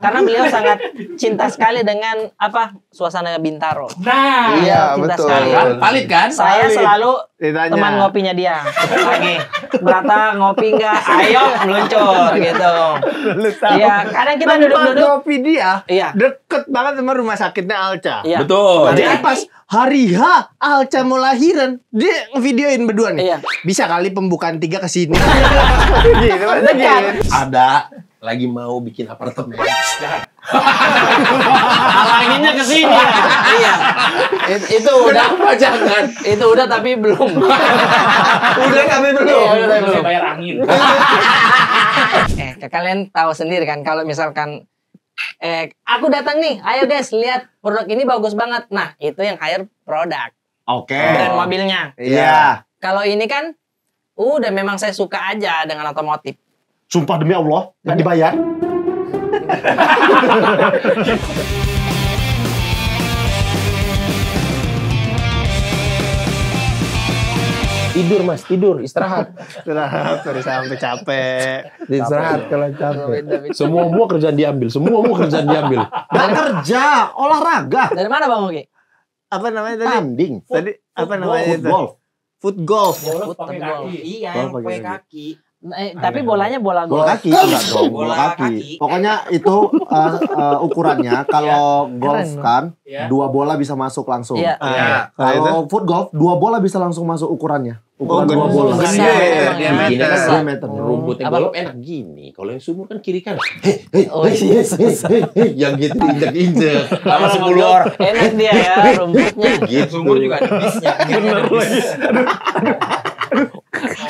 karena beliau sangat cinta sekali dengan suasana Bintaro. Nah, iya cinta betul. sekali. Valid kan? Saya Valid. selalu Ditanya. teman ngopinya dia. Lagi, Brata ngopi nggak? Ayo meluncur gitu. Lu tahu. Iya, kadang kita Tempat duduk-duduk. kopi dia Iya. deket banget sama rumah sakitnya Alca. Iya. Betul. Jadi pas hari H Alca mau lahiran, dia videoin berdua nih. Iya. Bisa kali pembukaan 3 ke sini. Gitu, masa Dekat. gitu. Ada lagi mau bikin apartemen. Halanginnya ke sini. Iya. Itu udah. Kenapa jangan? Itu udah tapi belum. Udah kami belum. Iya, udah tapi belum. saya bayar angin. Kalian tahu sendiri kan kalau misalkan aku datang nih, ayo guys lihat produk ini bagus banget. Nah, itu yang hire produk. Oke. Brand mobilnya. Iya. Kalau ini kan udah memang saya suka aja dengan otomotif. Sumpah demi Allah, nggak dibayar. Tidur Mas, tidur, istirahat. Istirahat, baru sampai capek. Istirahat kalau capek. Beda-beda. Semua kerjaan diambil, semua kerjaan diambil. Nggak kerja, olahraga. Dari mana Bang Oki? Apa namanya tadi? Tanding. Tadi apa namanya itu? Golf. Foot golf. Bola pakai kaki. Iya, Oh, yang pakai pakai kaki. kaki. Tapi bolanya bola Bola golf. kaki enggak dong, Bola bola kaki. kaki. Pokoknya itu ukurannya kalau golf Keren, kan Ya. 2 bola bisa masuk langsung. Iya. Kalau foot golf 2 bola bisa langsung masuk ukurannya. Ukuran 2 gede. bola. Besar, emang ya. Gini kan Besar. diameter. rumputnya Apa? golf enak gini. Kalau yang sumur kan kiri kan. Oh iya. Yang gitu diinjek-injek. Sama 10 orang. Enak dia ya rumputnya. Gitu. Sumur juga ada bisnya. Bener lagi.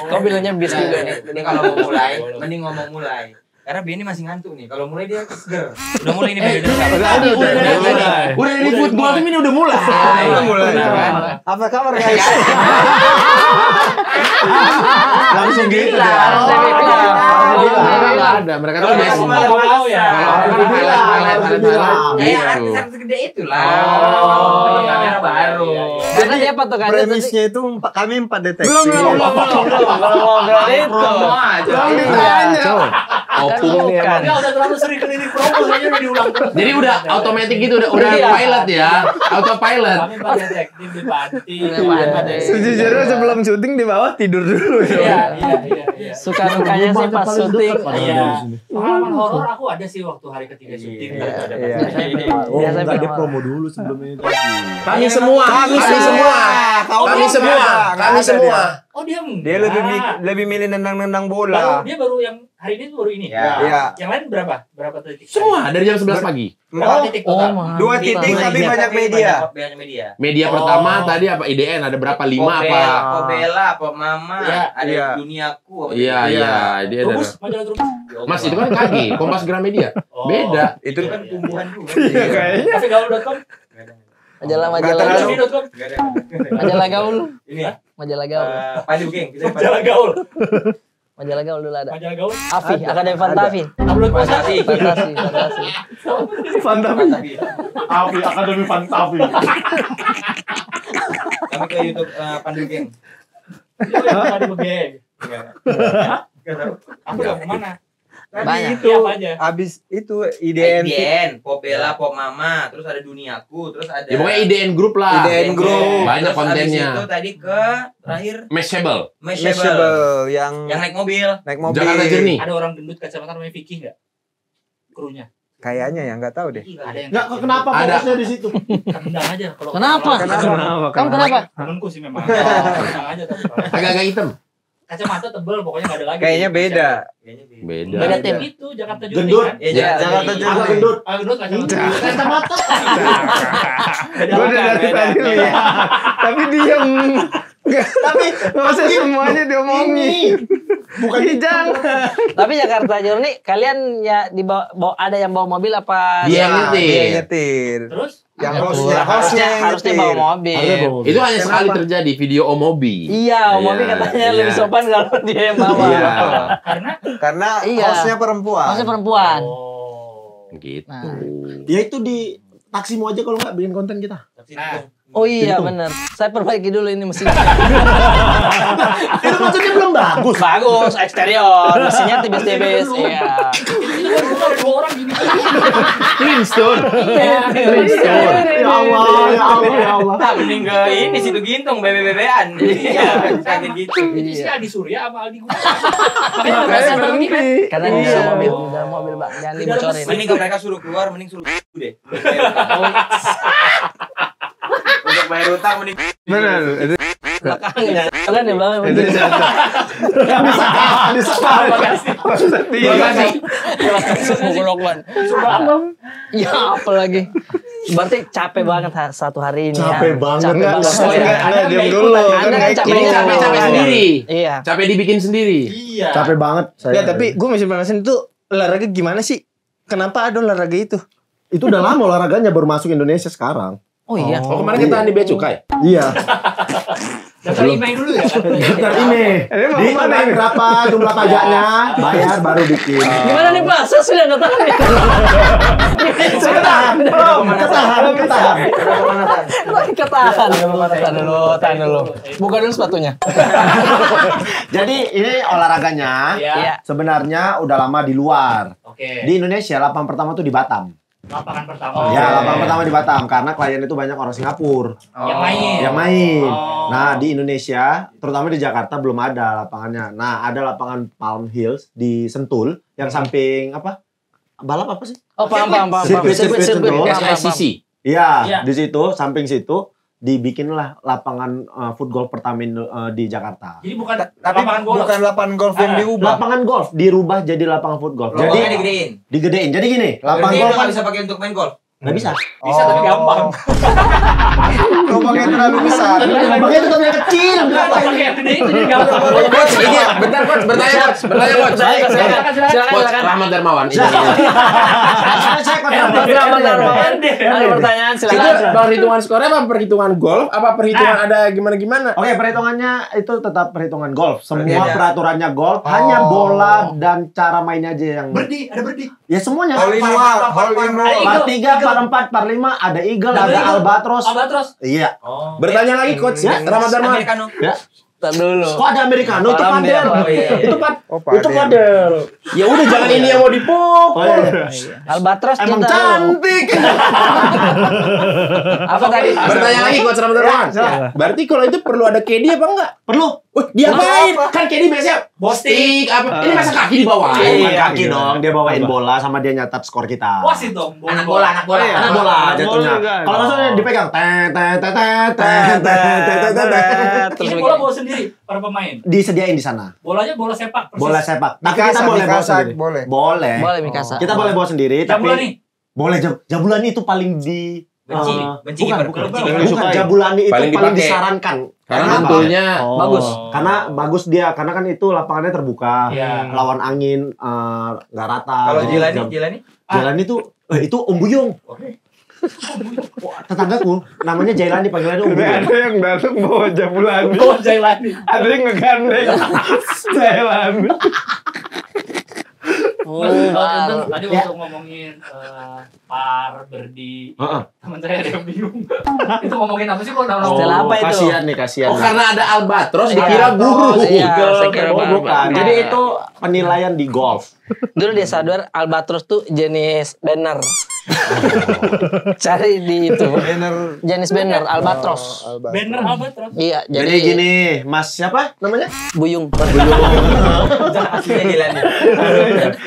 Kau bilangnya bis juga nih. Ini kalau mau mulai, mending ngomong mulai. Karena Benny masih ngantuk nih. Kalau mulai dia seger. Udah mulai ini Benny udah. Udah di football tuh ini udah mulai. Apa kabar guys? Langsung gitu Bilang, dah. saya bilang. Nggak ada. Mereka tuh biasa. Mau ya. Ya artis segede itu lah. Oh, Kamera baru. Karena dia patokannya tadi. Premisnya itu kami 4 deteksi. Belum ngobrol itu. Promo aja. Belum ditanya. Opung nih Bukan. emang. Dia udah terlalu sering keliling promo, kayaknya udah diulang terus. Jadi udah otomatis gitu, udah Iya. pilot ya, autopilot. Kami Pak Detektif di Panti. Iya. Sejujurnya sebelum syuting di bawah tidur dulu. Iya. Suka dukanya sih pas syuting. Iya. Pengalaman horor aku ada sih waktu hari ketiga syuting. Oh, Biasa enggak, dia film promo dulu sebelumnya tadi. Kami semua, kami semua, kami semua. Oh dia enggak. Dia lebih milih nendang-nendang baru, bola. dia baru yang hari ini tuh baru ini. Ya. Iya. Yang lain berapa? Berapa titik? Semua dari jam 11 pagi. Berapa titik total? Dua titik tapi banyak media. Banyak media. Media pertama tadi apa IDN ada berapa? 5 apa? Kobela, apa Mama, Iya. ada Iya. Duniaku. apa Iya, gitu. iya, dia ada. Rumus, majalah Rumus. Mas itu kan KG, Kompas Gramedia. Oh. Beda. Itu kan tumbuhan juga. Tapi gaul.com? Majalah Gaul.com? majalah gaul. Ini ya. Majalah gaul. Pandu geng. Kita Majalah gaul. Majalah gaul dulu ada. Majalah gaul. Afi, Akademi Fantafi. Tabloid masa. Fantasi. Fantafi. Afi Akademi Fantafi. Kami ke YouTube Pandu geng. Ada begeng. Enggak tahu. Aku udah kemana? Banyak. Itu apa aja? Abis itu IDN. IDN, Popela, Pop Mama, terus ada Duniaku, terus ada Ya pokoknya IDN Group lah. IDN Group. Banyak Terus kontennya. abis itu tadi ke terakhir Mashable. Mashable. Mashable yang Yang naik mobil. naik mobil. Jakarta Journey. Ada orang gendut kacamata namanya Vicky enggak? Krunya. Kayaknya ya nggak tahu deh. Ada yang Enggak, kenapa Ada. fokusnya di situ? Tendang aja kalau Kenapa? Kamu kenapa? Temenku sih memang. Tendang aja tapi Agak-agak hitam. kacamata tebel pokoknya enggak ada lagi. Kayaknya beda. Beda. Beda tim. Itu Jakarta Journey Gendut. kan? Ya, Jakarta jadi- juga gendut. Gendut kacamata. Kacamata. Gue udah dari tadi lihat. Tapi diem. Tapi Nggak usah semuanya diomongin. bukan Jangan. Tapi Jakarta Journey kalian ya ada yang bawa mobil apa? Dia yang nyetir. Dia nyetir. Terus Yang Harusnya bawa mobil. Itu hanya sekali terjadi video Omobi. Iya, mobil Iya, katanya iya. lebih sopan kalau dia yang bawa. Iya. Karena Iya. hostnya perempuan. Maksudnya perempuan. oh. Gitu. Nah. Ya itu di taksimu aja kalau nggak bikin konten kita. Nah, Oh iya benar. Saya perbaiki dulu ini mesin. Itu maksudnya belum bagus. Bagus eksterior, mesinnya tipis-tipis. Iya. itu kan ada 2 orang gini. Flintstone. Ya Allah. Mending ke ini situ Gintung bebe-bebean. Iya, sakit gitu. Ini si Adi Surya sama Aldi Gunawan. Makanya nggak bisa berhenti. Karena di dalam mobil Bang, jangan dibocorin. Mending ke mereka suruh keluar, mending suruh deh. Untuk bayar utang mending. Benar. Itu Belakangnya. Kalian di belakang. Ya apa lagi? Berarti capek banget satu hari ini. Capek banget. Capek Enggak, diam dulu. Anda kan capek Ini capek sendiri. Iya. Capek dibikin sendiri. Iya. Capek banget saya. Ya, tapi gue masih penasaran itu olahraga gimana sih? Kenapa ada olahraga itu? Itu udah lama olahraganya baru masuk Indonesia sekarang. Oh iya. Oh, kemarin kita di Bea Cukai. Iya. Daftar email dulu ya. Daftar ini. Ini mau Di kemana ini? berapa jumlah pajaknya, bayar baru bikin. Gimana nih Pak? Saya sudah nggak tahu nih. Ketahan. Tahan dulu. Buka dulu sepatunya. Jadi ini olahraganya Iya. sebenarnya udah lama di luar. Oke. Di Indonesia lapangan pertama tuh di Batam. Lapangan pertama. Ya, lapangan pertama di Batam karena klien itu banyak orang Singapura Yang main. yang main. Oh. Nah, di Indonesia, terutama di Jakarta belum ada lapangannya. Nah, ada lapangan Palm Hills di Sentul yang samping apa? Balap apa sih? Oh paham. Sirkuit Sirkuit. Sentul. SICC. Iya, Iya. di situ, samping situ dibikinlah lapangan football pertama di Jakarta. Jadi bukan Tapi lapangan golf. bukan lapangan golf yang diubah. Lapangan golf dirubah jadi lapangan foot golf. Jadi Jadi digedein. digedein. Jadi gini, lapangan Berarti golf udah kan nggak bisa pakai untuk main golf. nggak bisa. Bisa tapi gampang. Lubangnya terlalu besar. Lubangnya itu tapi kecil. Kalau pakai yang gede itu jadi gampang. Coach, ini bentar coach, bertanya coach. Coach Silakan. Rahmat Darmawan. Ini. Saya Ada pertanyaan Itu silakan. perhitungan skornya apa perhitungan golf? Apa perhitungan ada gimana-gimana? Oke, perhitungannya itu tetap perhitungan golf. Semua Beda. peraturannya golf, hanya bola dan cara mainnya aja yang Berdi, ada berdi. ya semuanya. Hole in one. Par 3, par 4, par 5, ada eagle, ada albatros. Albatros. Iya. Oh. Bertanya lagi coach ya, Rahmat Darmawan. Americano. Ya. Tar dulu. Kok ada americano itu Paham dia. padel? Oh, iya. Itu padel. Ya udah jangan ini yang mau dipukul. Oh, iya. Albatros Emang kita. cantik. Apa tadi? Bertanya lagi coach Rahmat Darmawan. silakan. Berarti kalau itu perlu ada KD apa enggak? Perlu. Wah, diapain? Kan KD biasanya posting apa? Ini masa kaki di bawah? Bukan kaki dong, dia bawain bola sama dia nyatat skor kita. Wasit dong. Anak bola. Anak bola jatuhnya. Kalau nggak salah dipegang. Terus Ini bola bawa sendiri para pemain. Disediain di sana. Bolanya bola sepak. persis. Bola sepak. Tapi kita boleh bawa sendiri. Boleh. Boleh Mikasa. Kita boleh bawa sendiri, Jam bola tapi nih. boleh Jabulani itu paling di Benci, benci kiper. bukan, Benci bukan, kiper. bukan. Jabulani itu Paling paling dipakai. disarankan. Karena Kenapa? mentulnya Bagus. Karena bagus dia, karena kan itu lapangannya terbuka, Iya. lawan angin nggak rata. Kalau Jadi Jilani, Jailani itu Om Buyung. Wah, tetanggaku namanya Jailani, panggilannya Om Buyung. ada yang datang bawa Jabulani. Oh, Jailani. Ada yang ngegandeng Jailani. Tadi Ya. waktu ngomongin par, berdi, Heeh. teman saya ada yang bingung. Itu ngomongin apa sih kok nama Istilah apa itu? Kasihan nih, kasihan. Oh karena ada albatros Iya. dikira guru. Iya, saya kira Oh, baru. bukan. Jadi itu penilaian di golf. Dulu dia sadar albatros tuh jenis banner. Cari di itu. Jenis banner albatros. banner Albatros. Iya, Jadi gini, Mas siapa namanya? Buyung. aslinya Jilani.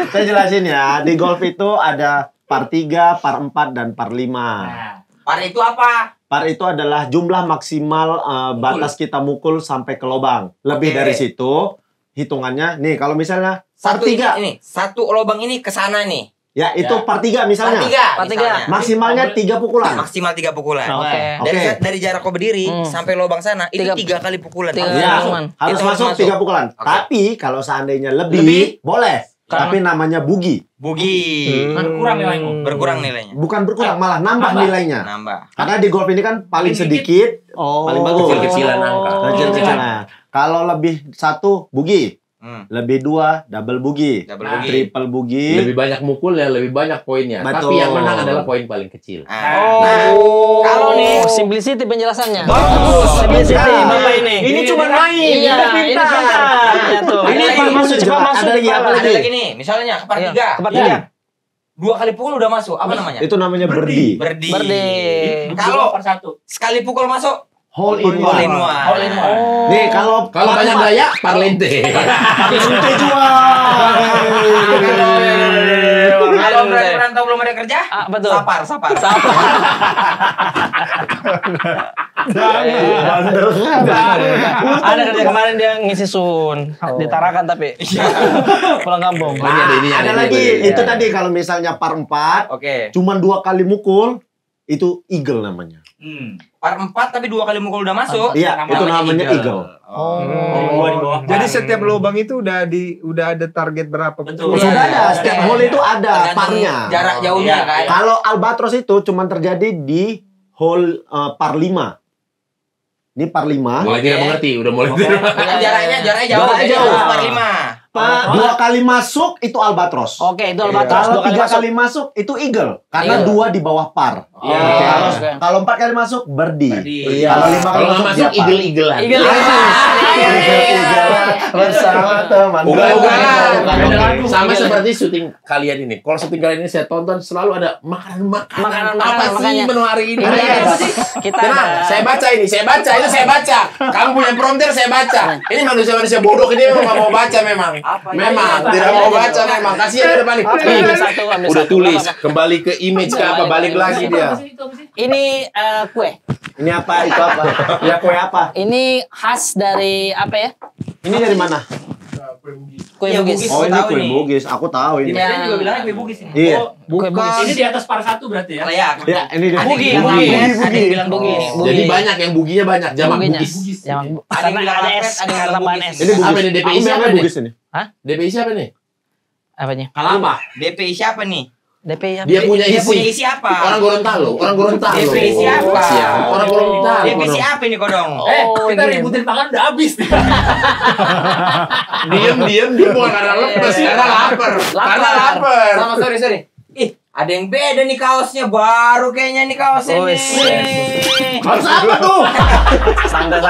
Saya jelasin ya. Di golf itu ada par 3, par 4, dan par 5. Nah, Par itu apa? Par itu adalah jumlah maksimal batas kita mukul sampai ke lubang. Lebih Oke. dari situ, hitungannya nih kalau misalnya par Satu 3, ini, satu lubang ini ke sana nih. ya itu Ya. par 3 misalnya. Par Par tiga. misalnya. Maksimalnya 3 pukulan. Maksimal 3 pukulan. Oke. Dari Oke. dari jarak kau berdiri sampai lubang sana itu 3 kali pukulan. Tiga. Ya, Cuman. harus Itu masuk 3 pukulan. Oke. Tapi kalau seandainya lebih, boleh. Tapi namanya bugi. Bugi. berkurang nilaimu. Berkurang nilainya. Bukan berkurang, malah nambah nilainya. Nambah. Karena di golf ini kan paling Paling sedikit, paling bagus. Kecil-kecilan angka. Kecil-kecilan. Kalau lebih 1, bugi. Lebih 2, double bugi. Double Nah, bugi. Triple bugi. Lebih banyak mukul ya lebih banyak poinnya. Betul. Tapi yang menang adalah poin paling kecil. Kalau nih Simplicity penjelasannya. Bagus. Simplicity Ya. Bapak ini. Ini cuma main. Iya, ini pintar. Iya tuh. Ini Ada Pak lagi, masuk, cepat coba. masuk Ada lagi di apa kepala. ada lagi? lagi nih, misalnya ke par Iya, 3. ke par tiga. 2 kali pukul udah masuk. Apa namanya? Itu namanya birdie. Birdie. Birdie. Kalau per satu. sekali pukul masuk, Hole in hole in one. one. Hole in one. Nih kalau banyak gaya, parlente. Parlente jual. Kalau merantau belum ada kerja, betul. sapar. Ada kerja kemarin dia ngisi sun di Tarakan tapi pulang kampung. Ada lagi itu tadi kalau misalnya par 4, Oke. cuman 2 kali mukul itu eagle namanya. Par 4 tapi 2 kali mukul udah masuk. Iya, itu namanya eagle. Jadi setiap lubang itu udah ada target berapa? Betul. Sudah ada, setiap hole itu ada Tergantung parnya. jarak jauhnya kan. Kalau albatros itu cuman terjadi di hole par 5. Ini par 5. Mulai tidak mengerti, udah mulai tidak. Jaraknya jauh. Jaraknya jauh. Par 5. 2 kali masuk itu albatros. Oke, itu albatros. Kalau 3 kali masuk itu eagle karena 2 di bawah par. Kalau 4 kali masuk birdie. Kalau 5 kali Kalau nggak masuk dia par. eagle-eaglean. Bersama teman. Bukan. Sama seperti syuting kalian ini. Kalau syuting kalian ini saya tonton selalu ada makanan. Apa sih makanya. menu hari ini? Kita Tenang, saya baca ini, saya baca. Kamu punya prompter, saya baca. Ini manusia-manusia bodoh ini memang nggak mau baca memang. Memang tidak mau baca memang. Kasihan udah balik. ambil satu. Udah tulis, kembali ke image ke apa, balik lagi dia. Ini kue. Ini apa? Itu apa? Ya kue apa? Ini khas dari apa ya? Ini dari mana? Kue Iya, Bugis. Bugis. Oh, ini tahu kue ini. Bugis. Aku tahu Di ini. Medan juga bilangnya kue Bugis ini. Iya. Kue Bugis. Ini di atas par 1 berarti ya? Layak. Ya, ini dia. Bugi. Ada yang bilang Bugis. Jadi banyak yang buginya banyak, jamak Buginya. bugis. Jamak Ada yang karena bilang ada Alfred, S, ada yang bilang tambahan Bugis. S. Ini Bugis. Apa ini, DPI Aku siapa bilangnya nih? Bugis ini. DPI siapa nih? Apanya? Kalapa. DPI siapa nih? DPI apa? Dia punya Dia punya isi. isi apa? Orang Gorontalo. DPI siapa? Siapa? Orang Gorontalo. DPI siapa ini kodong? Kita ributin makan udah habis. Diam dia bukan karena lemes, karena lapar. Karena lapar. Sama sorry. Ih, ada yang beda nih kaosnya, baru kayaknya nih kaosnya nih. Harus apa tuh? Santai.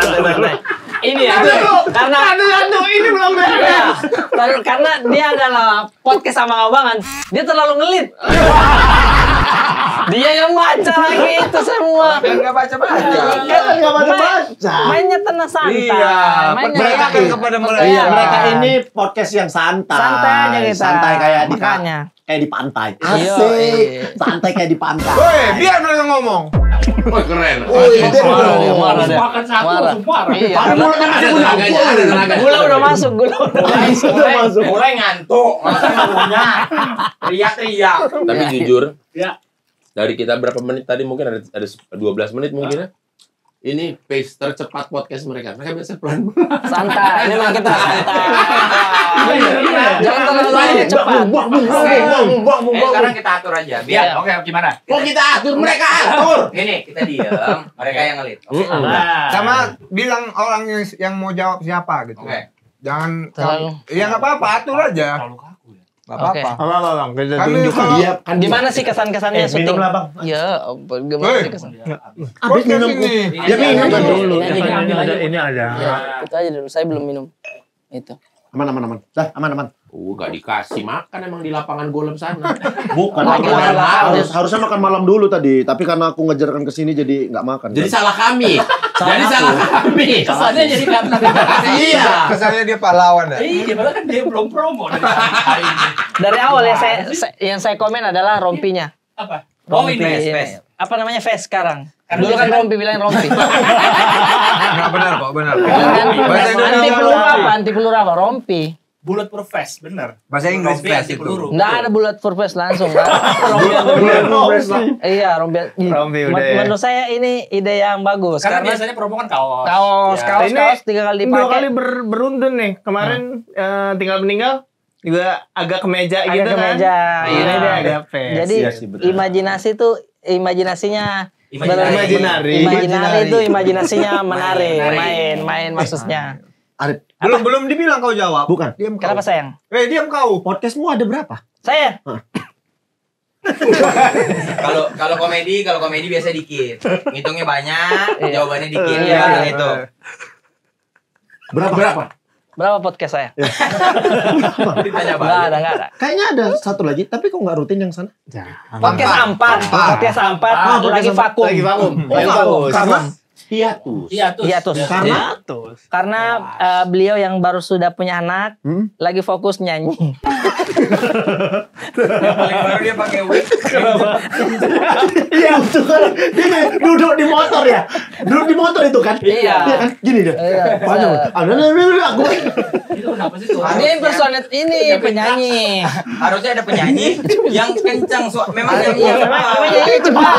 Ini ya. Karena ini belum beres. karena dia adalah podcast sama abangan. Dia terlalu ngelit. Dia yang baca lagi itu semua. Kan nggak baca-baca. Kan nggak baca. Mainnya tenang santai. Mainnya Mereka santai. kepada mereka. Iya, mereka ini podcast yang santai. Santai aja kita. Santai kayak Makanya. kayak di pantai. Iya, Asik. iya. Santai kayak di pantai. Woi, biar mereka ngomong. Wah, keren. Marah dia. Makan satu Marah. langsung marah. Iya. Ada tenaganya, ada tenaga. Gula udah masuk. Mulai ngantuk, masa punya teriak-teriak. Tapi jujur, Ya. dari kita berapa menit tadi mungkin ada 12 menit mungkin ya. Ini pace tercepat podcast mereka. Mereka biasa pelan. Santai. Ini memang kita santai. Jangan terlalu cepat. Sekarang kita atur aja. Biar Oke, gimana? Kok kita atur, mereka atur. gini, kita diam, mereka yang ngelit. Nah, Sama bilang orang yang mau jawab siapa gitu. Oke. Jangan Terlalu. ya nggak apa-apa, atur aja. terlalu kaku ya. Nggak apa-apa. Apa Bang? Kita Kami tunjuk kalau- dia kan Gimana sih kesan-kesannya syuting? minum lah, Bang. Ya, gimana sih kesan? Habis minum. Ini Ya minum aja dulu. dulu. Ini ada. Ya, itu aja dulu. Saya belum minum. Itu. Aman. Dah, aman. Gak dikasih makan emang di lapangan golf sana. Bukan Lagi makan malam. harusnya makan malam dulu tadi, tapi karena aku ngejarkan ke sini jadi nggak makan. Jadi salah kami. Jadi salah kami. Kesannya jadi karena Iya. Kesannya dia pahlawan ya. Iya, padahal kan dia belum promo dari hari ini. Dari awal ya yang saya komen adalah rompinya. Apa? Rompi. Fes. Apa namanya Fes sekarang? Karena Dulu kan biasanya- rompi bilang rompi. Nggak benar kok, benar. Bahasa Anti Indonesia peluru rompi. apa? Anti peluru apa? Rompi. Bulletproof vest, bener. Bahasa Inggris Rompi flash anti itu. peluru. Nggak ada bullet for Fes langsung. Iya, rompi. Rompi udah ya. Menurut saya ini ide yang bagus Karena karena biasanya promo kan kaos. kaos Ya. 3 kali Dua kali dipakai. beruntun nih. Kemarin tinggal meninggal juga agak ke meja Agak gitu ke kan. meja. Ini Iya. dia agak face. Jadi Iya sih, benar. imajinasi tuh imajinasinya Imajinari. Imajinari itu imajinasinya menarik, main maksudnya. Arif, Belum dibilang kau jawab. bukan. Diam kau. Kenapa sayang? Diam kau. Podcastmu ada berapa? Saya Kalau komedi biasa dikit. Ngitungnya banyak, Iya. jawabannya dikit. Iya. Iya, itu. Berapa? Berapa podcast saya? Ditanya balik. Enggak ada. Kayaknya ada satu lagi, tapi kok nggak rutin yang sana? Podcast A4. Podcast A4 lagi vakum. Lagi vakum. Karena Hiatus. Karena beliau yang baru sudah punya anak lagi fokus nyanyi. Yang paling baru dia pakai wig. Iya, itu kan. Dia duduk di motor ya. Duduk di motor itu kan? Iya. Iya kan? Gini dia. Iya. Panjang. Aku. Itu kenapa sih suara? Dia impersonate ini penyanyi. Harusnya ada penyanyi yang kencang. Memang Iya, nyanyi memang nyanyi cepat.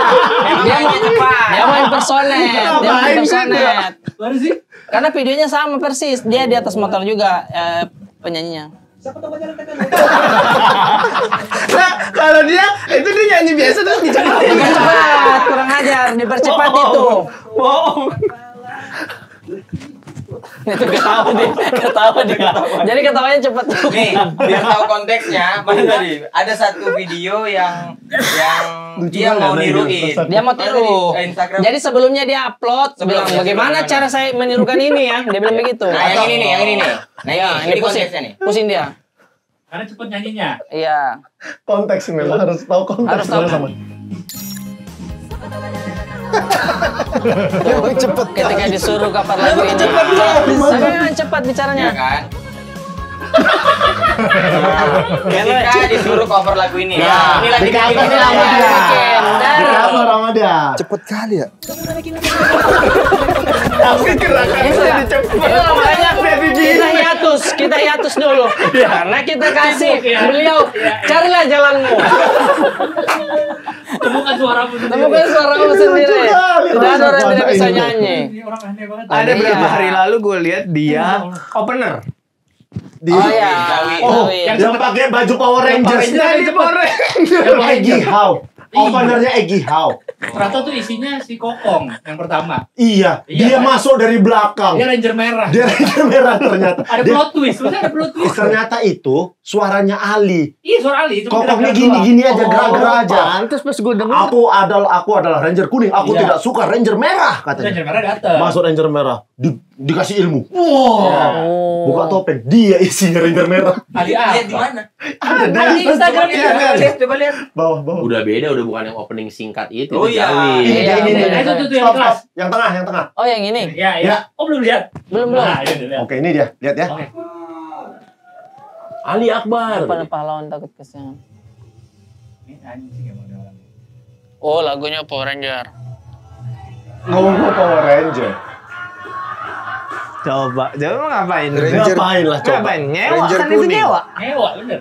Dia mau cepat. Dia mau impersonate. Dia mau impersonate. Mana sih? Karena videonya sama persis. Dia di atas motor juga penyanyinya. Nah, kalau dia itu dia nyanyi biasa terus dicepetin. Cepat, kurang ajar, dipercepat itu. Bohong. Itu ketawa dia. Jadi ketawanya cepet tuh. Nih, biar tahu konteksnya, mana tadi ada satu video yang dia mau niruin. Dia mau tiru. Instagram. Jadi sebelumnya dia upload bilang bagaimana cara saya menirukan ini ya. Dia bilang begitu. Nah, yang ini nih. Nah, Iya, ini pusing. konteksnya nih. Pusing dia. Karena cepet nyanyinya. Iya. Konteks memang harus tahu konteks. Harus tahu. sama. Ketika disuruh kapan lagu ini. Tapi memang cepat bicaranya. Ya kan? Ketika disuruh cover lagu ini. Ya, Ini lagi di cover bikin sama ini. dia. Benar. Di cover sama dia. Cepet kali ya. Tapi gerakannya jadi cepet. Makanya kita hiatus dulu. Karena kita kasih beliau carilah jalanmu. Temukan suaramu sendiri. Temukan suaramu sendiri. Tidak ada orang yang tidak bisa nyanyi. Ini orang aneh banget. Ada Iya. beberapa hari lalu gue lihat dia opener. Oh iya. Oh, Iya. yang pakai baju Power Rangers. Jadi Power Egy How. Openernya Egy How. Ternyata tuh isinya si Kokong yang pertama. Iya, Iya, dia kan? masuk dari belakang. Dia Ranger merah. Dia Ranger merah ternyata. Ada Dia- plot twist. Maksudnya ada plot twist. Ternyata itu suaranya Ali. Iya, suara Ali. Cuma Kokoknya gerak-gerak doang. gini-gini aja, gerak-gerak aja. Pantes pas gue denger. Aku adalah Ranger kuning. Aku Iya. tidak suka Ranger merah katanya. Ranger merah datang. Masuk Ranger merah, dikasih ilmu. Wow. Buka topeng, dia isinya Ranger merah. Ali Lihat di apa? mana? Ada Di Instagram Iya, dia. iya. Lihat, coba lihat. Bawah. Udah beda, udah bukan yang opening singkat itu. Oh iya. Ini Iya, ini. iya. Itu yang Stop, kelas. stop. Yang tengah. Oh yang ini. Ya, ya. Oh, belum lihat. Belum. Nah, ini lihat. Oke, ini dia. Lihat ya. Oke. Ali Akbar. Pada pahlawan takut kesiangan. Ini anjing emang ada orang. Oh lagunya Power Ranger. Ngomong Power Ranger. Coba mau ngapain? Ranger. Ngapain lah coba. Ngapain? Nyewa Ranger kan itu kuning. nyewa. Nyewa, bener.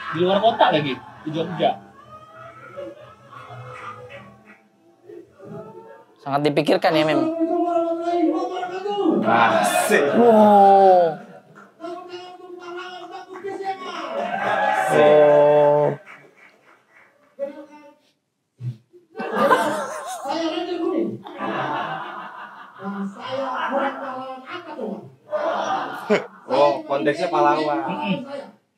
Di luar kota lagi, di Jogja. Sangat dipikirkan ya memang. Asik. Wow. Oh. Oh, konteksnya pahlawan.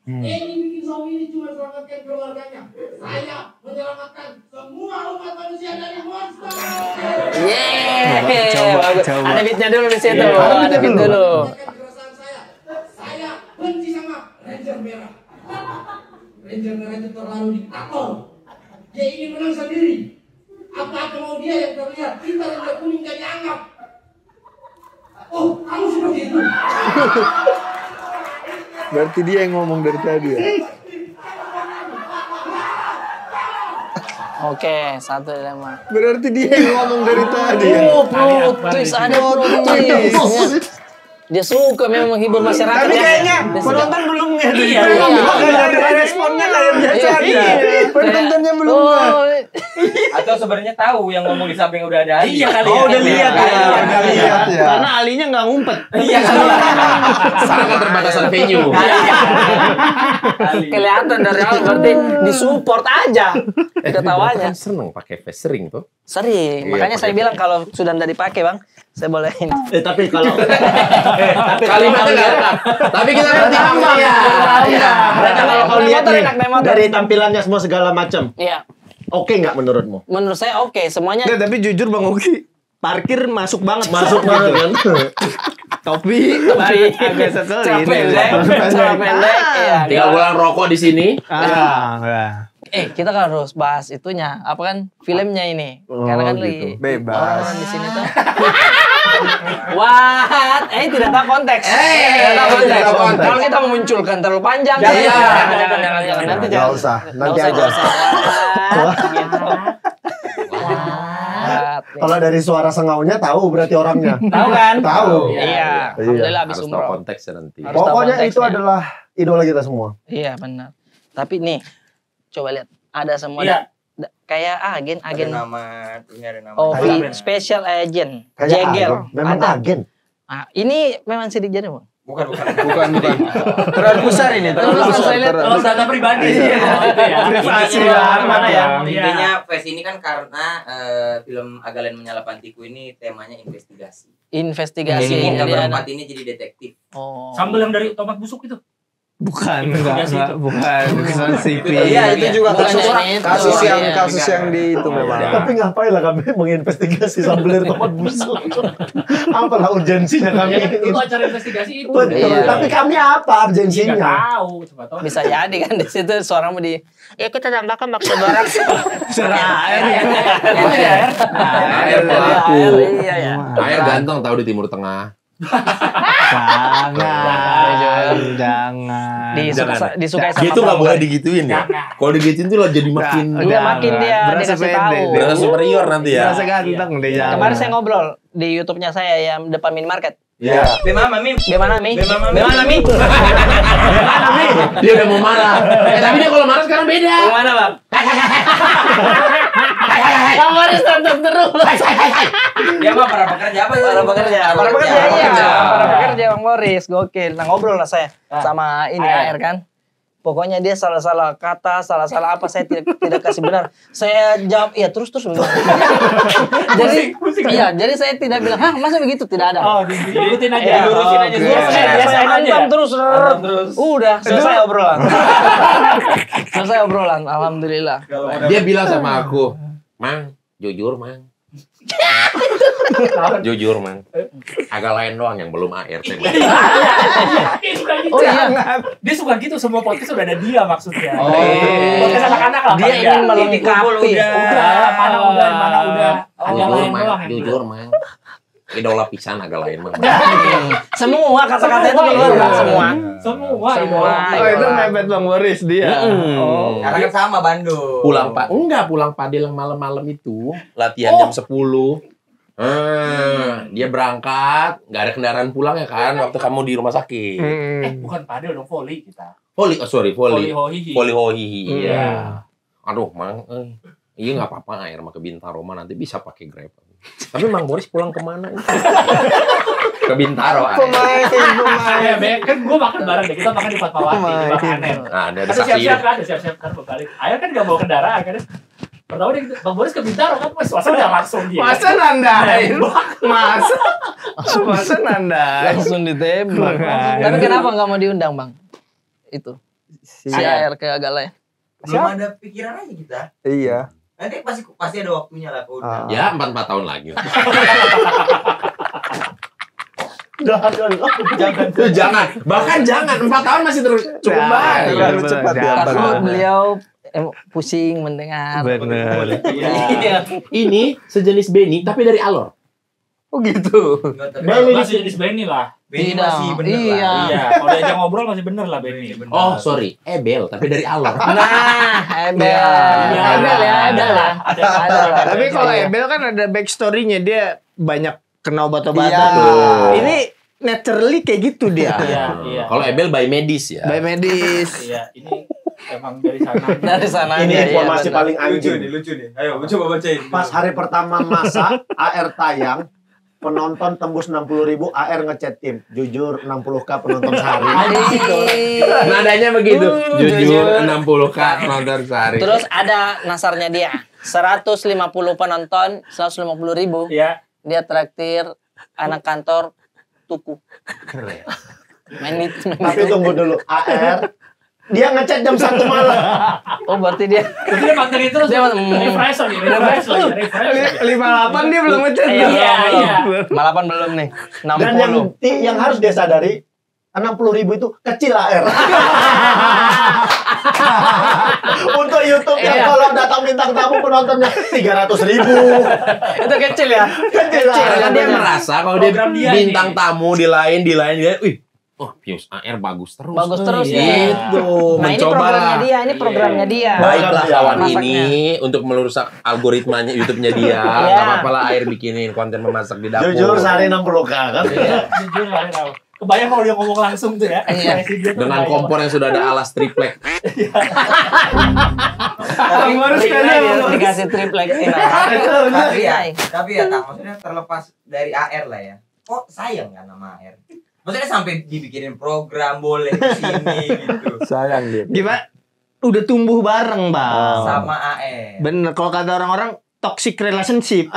Ini bikin suami ini cuma selamatkan keluarganya. Saya menyelamatkan semua umat manusia dari monster. Yeay. Coba. Ada beatnya dulu di situ. Iya. Ada beat dulu. Keresahan saya benci sama Ranger Merah. Ranger Merah itu terlalu diktator. Dia ingin menang sendiri. Apa-apa mau dia yang terlihat. Kita Ranger kuning gak dianggap. Oh, kamu seperti itu. Berarti dia yang ngomong dari tadi ya. Oke, satu dilema. Berarti dia yang ngomong dari tadi ya. Oh, plot twist, ada plot twist. Dia suka memang menghibur masyarakat. Tapi ya. kayaknya Dia suka. penonton belum ngerti. Iya, Belum iya. ada responnya kayak biasa aja. Iya. Penontonnya belum Oh, Atau sebenarnya tahu yang ngomong di samping udah ada Ali. Iya kali Oh, ya. udah lihat ya. Iya, Udah lihat ya. Karena alinya nggak ngumpet. Iya kali. Sangat keterbatasan venue. kelihatan dari awal berarti disupport aja ketawanya. Kan seneng pakai face ring tuh. Sering, Iya, makanya saya pakai- bilang kalau sudah nggak dipakai bang, saya bolehin. Tapi kalau Kalimatnya nggak enak. Tapi kita ngerti maksudnya. Iya. Berarti kalau kau lihat nih Naik motor. dari tampilannya semua segala macam, Iya, oke nggak menurutmu? menurut saya oke semuanya. Nggak, tapi jujur Bang Oki, parkir masuk banget. Masuk banget kan? Topi agak sekali. Celana pendek. Iya. Tinggal pulang rokok di sini. Kita kan harus bahas itunya. Apa kan filmnya ini? Karena kan lagi Bebas. orang di sini tuh. What? Tidak tahu konteks. Tidak tahu konteks. Kalau kita memunculkan terlalu panjang, jangan. Nanti Nggak usah. Nanti aja. Kalau dari suara sengaunya tahu berarti orangnya. Tahu kan? Tahu. Iya. Alhamdulillah habis Harus tahu umroh. konteksnya nanti. Harus tahu Pokoknya itu konteksnya. adalah idola kita semua. Iya benar. Tapi nih, coba lihat. Ada semua. Iya. Kayak agen. Ada nama, ini ada nama. Oh, Kayak- special agent. Kayak Jegel. agen. Memang Ada. agen. Ini memang sidik jari, Bang. Bukan. Bukan. Terlalu besar ini. Terus saya lihat Kalau data pribadi sih gitu ya. Privasi Intinya lah, mana ya? Intinya face ini kan karena film Agalen Menyala Pantiku ini temanya investigasi. investigasi. Jadi kita Jadi berempat ada- ini jadi detektif. Oh. Sambal yang dari tomat busuk itu. Bukan, Investigasi enggak, itu. bukan sipil. Iya, itu juga Bukan kasus yang itu, iya. kasus yang di itu memang. Tapi ngapain lah kami menginvestigasi sambil tempat busuk? Apalah urgensinya kami? Itu acara investigasi itu. Betul. Iya. Tapi kami apa Nggak urgensinya? tahu, coba tahu. Bisa jadi kan di situ suaramu di ya kita tambahkan maksud barang. Air. Air pelaku. Iya ya. Air ganteng tahu di Timur Tengah. Jangan. Disukai sama Dia tuh nggak perempuan. boleh digituin ya. Kalau digituin tuh lo jadi makin Iya, makin dia Berasa dikasih pede, tahu. dia. berasa superior nanti ya. Berasa ganteng deh, jangan. Kemarin saya ngobrol di YouTube-nya saya yang depan minimarket. Iya. Bagaimana, Mim? Gimana Mi? Bagaimana, Mi? Gimana Mi? Dia udah mau marah. Tapi dia kalau marah sekarang beda. Gimana Bang? Kamu harus tonton terus. Dia mah para pekerja apa? Para pekerja, para pekerja Para iya. pekerja. Para pekerja Bang Boris, gokil. Nah ngobrol lah saya sama ini AR kan. Pokoknya dia salah-salah kata, salah-salah apa saya tidak kasih benar. Saya jawab iya terus. Jadi iya, jadi saya tidak bilang, "Hah, masa begitu?" Tidak ada. Oh, diikutin aja, lurusin aja. Saya Biasain aja. hantam terus. Udah, selesai obrolan. Selesai obrolan, alhamdulillah. Dia bilang sama aku, Mang, jujur Mang. Jujur Mang. Agak lain doang yang belum ART. Dia suka gitu. Oh iya. Dia suka gitu, semua podcast udah ada dia maksudnya. Oh. Podcast anak-anak lah. Dia paling ingin nggak. melengkapi. Udah, mana udah. Agak Jujur lain Mang, doang. jujur Mang. Idola pisan agak lain Mang. Semua kata-kata itu keluar Bang, semua. Semua. Semua. Oh, itu mepet Bang Boris dia. Oh. Karena kan sama Bandung. Pulang Padel yang malam-malam itu latihan jam 10. Dia berangkat, nggak ada kendaraan pulang ya kan waktu kamu di rumah sakit. Bukan padel dong, volley kita. Voli Hohihi. hohihi. Iya. Iya. Aduh, Mang. Iya nggak apa-apa air mah ke Bintaro mah nanti bisa pakai Grab. Tapi Mang Boris pulang kemana? Ke Bintaro. Ya, kan gue makan bareng deh. Kita makan di Fatmawati, di makanan. Nah, ada Ada saksi. siap-siap kan berbalik. Ayah kan gak bawa kendaraan kan. Pertama dia Bang Boris ke Bintaro kan, pas suasana udah langsung dia. Masa nandain? Masa nandain? Langsung ditembak. Tapi kenapa nggak mau diundang Bang? Itu. Si AR ke Agala ya. Belum ada pikiran aja kita. Iya. Nanti pasti ada waktunya lah kau udah. Ya, 4 tahun lagi. Jangan. Bahkan jangan. 4 tahun masih terus cukup baik. Terlalu cepat ya. Takut beliau pusing mendengar. Bener. Iya. Ini sejenis Benny tapi dari Alor. Oh gitu. Masih jenis Benny lah. Benny Tidak. masih bener Iya. lah. Iya, kalau diajak ngobrol masih bener lah Benny. Oh, sorry. Ebel tapi dari Alor. Nah, Ebel. Iya. Ebel ya, ada lah. Ada. Tapi kalau Ebel kan ada backstory-nya, dia banyak kena obat-obatan. Iya. Tuh. Ini naturally kayak gitu dia. Iya. Kalau Ebel by medis ya. By medis. Iya, ini emang dari sana. Dari sana Ini aja, informasi iya, benar. paling anjing. lucu nih. Ayo, coba bacain. Pas hari pertama masa AR tayang, penonton tembus 60.000, AR ngechat tim. Jujur 60K penonton sehari. Nadanya begitu. Jujur 60K nonton sehari. Terus ada nasarnya dia. 150 penonton, 150.000. Iya. Dia traktir anak kantor tuku. Keren. Main Tapi tunggu dulu, AR Dia ngechat jam 1 malam. Oh, berarti dia Terus dia pantengin terus. Dia Refresh lagi, refresh lagi, refresh. 58 dia belum ngechat. Iya. malapan belum nih. Dan 60. yang harus dia sadari 60.000 itu kecil AR. Untuk YouTube yang kalau datang bintang tamu penontonnya 300.000. Itu kecil ya. Kecil Karena AR. dia merasa kalau dia Program dia bintang nih. tamu di lain, wih, oh Pius AR bagus terus. Bagus terus Gitu. nih. Nah, ini Mencoba programnya lah. dia, ini programnya dia. Baiklah kawan Masaknya. ini untuk merusak algoritmanya YouTube-nya dia. Iya. Gak apa-apa lah AR bikinin konten memasak di dapur. Jujur sehari 60K kan. Jujur lah, tahu. Kebayang kalau dia ngomong langsung tuh ya. Iya. Ekspresi dia tuh Dengan kebayang. kompor yang sudah ada alas triplek. Bang Boris kayaknya Bang Boris. Dikasih triplek. Tapi ya tak, maksudnya terlepas dari AR lah ya. Kok sayang kan sama AR? Maksudnya sampai dibikinin program boleh di sini gitu. Sayang dia. Gimana? Udah tumbuh bareng, Bang. Sama AR. Bener, kalau kata orang-orang toxic relationship.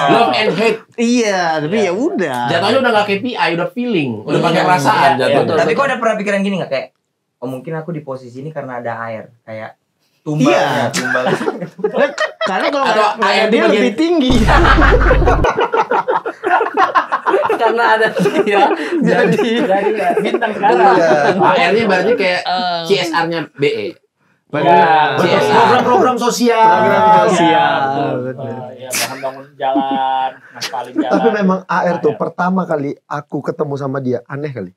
Love and hate. Iya, tapi ya udah. Jatuhnya udah gak KPI, udah feeling. Udah pakai Iya, perasaan iya, jatuhnya. Tapi kok ada pernah pikiran gini nggak kayak, oh mungkin aku di posisi ini karena ada AR, kayak tumbalnya, Iya. tumbal. Karena kalau Atau nggak AR di dia bagian- lebih tinggi. Karena ada dia jadi Bintang sekarang. AR-nya berarti kayak CSR-nya BE. Ya. Program-program sosial. Program sosial. Ya, bangun jalan, paling jalan. Tapi memang AR tuh pertama kali aku ketemu sama dia aneh kali.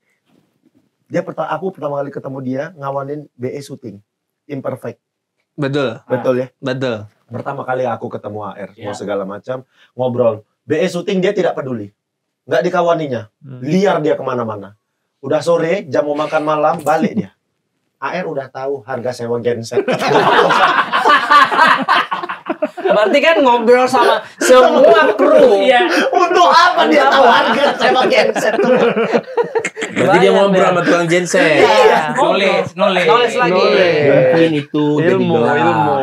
Aku pertama kali ketemu dia ngawanin BE syuting Imperfect. Betul, Betul ya? betul. Pertama kali aku ketemu AR, Ya. mau segala macam, ngobrol. BE syuting dia tidak peduli. Nggak dikawaninya. Liar dia kemana-mana. Udah sore, jam mau makan malam, balik dia. AR udah tahu harga sewa genset. berarti kan ngobrol sama semua kru. Iya. Untuk apa dia tahu harga sewa genset? Berarti dia Bayang ngobrol deh. sama tukang genset. Iya. Knowledge lagi. Mungkin itu jadi Ilmu, gelap. ilmu.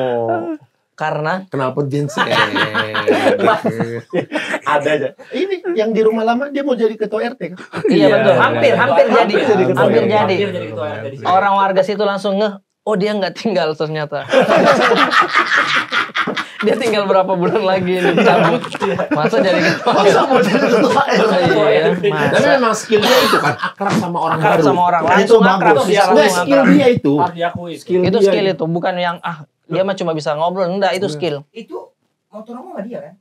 Karena Kenapa genset? Ada aja. Ini yang di rumah lama dia mau jadi ketua RT kan? iya betul, hampir jadi. Hampir jadi ketua Hampir RT. jadi. Hampir jadi ketua RT di sini. Orang warga situ langsung ngeh, oh dia nggak tinggal ternyata. Dia tinggal berapa bulan lagi nih cabut. Masa jadi ketua? Masa mau jadi ketua RT? Iya, Tapi memang skill dia itu kan akrab sama orang akrab baru. sama orang Itu langsung akrab bagus. bisa Nggak, langsung skill akrab. dia itu. Harus diakui. Itu skill itu bukan yang dia mah cuma bisa ngobrol, enggak itu skill. Itu motor kamu sama dia kan?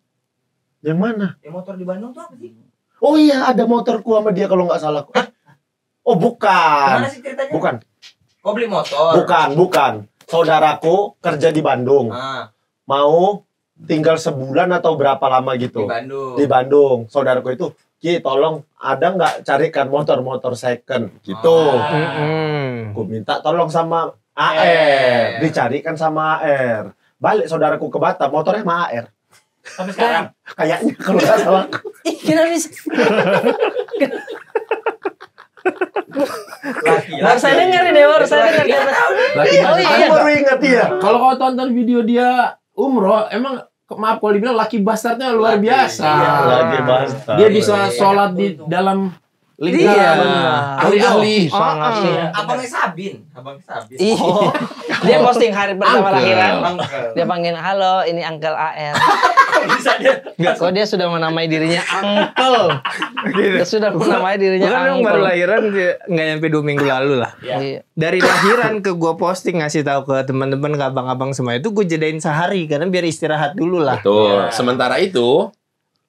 Yang mana? Yang motor di Bandung tuh apa sih? Oh iya, ada motorku sama dia kalau nggak salah. Oh bukan. Gimana sih ceritanya? Bukan. Kau beli motor? Bukan. Saudaraku kerja di Bandung. Ah, Mau tinggal sebulan atau berapa lama di gitu. Bandung. Di Bandung. Saudaraku itu, Ki tolong ada nggak carikan motor-motor second gitu. Aku minta tolong sama AR. Dicarikan sama AR. Balik saudaraku ke Batam, motornya sama AR. Sampai sekarang. Kayaknya kalau nggak salah. Ih, kenapa bisa? Baru saya dengar ini, baru saya dengar. Laki Oh banget. iya. Baru ingat ya. Kalau kau tonton video dia umroh, emang maaf kalau dibilang laki bastardnya luar biasa. Lagi bastard. Dia bisa sholat di dalam lingkaran Iya. ahli-ahli. Sangat sih. Abangnya Sabin. Abangnya Sabin. Ih. Dia posting hari pertama Uncle. lahiran. Uncle. Dia panggil, halo ini Uncle AR. Bisa dia. Kok dia sudah menamai dirinya Uncle. Dia sudah menamai dirinya Bukan yang Uncle. baru lahiran dia nggak nyampe 2 minggu lalu lah. Iya. Dari lahiran ke gua posting ngasih tahu ke teman-teman ke abang-abang semua itu gue jadain sehari karena biar istirahat dulu lah. Betul. Sementara itu,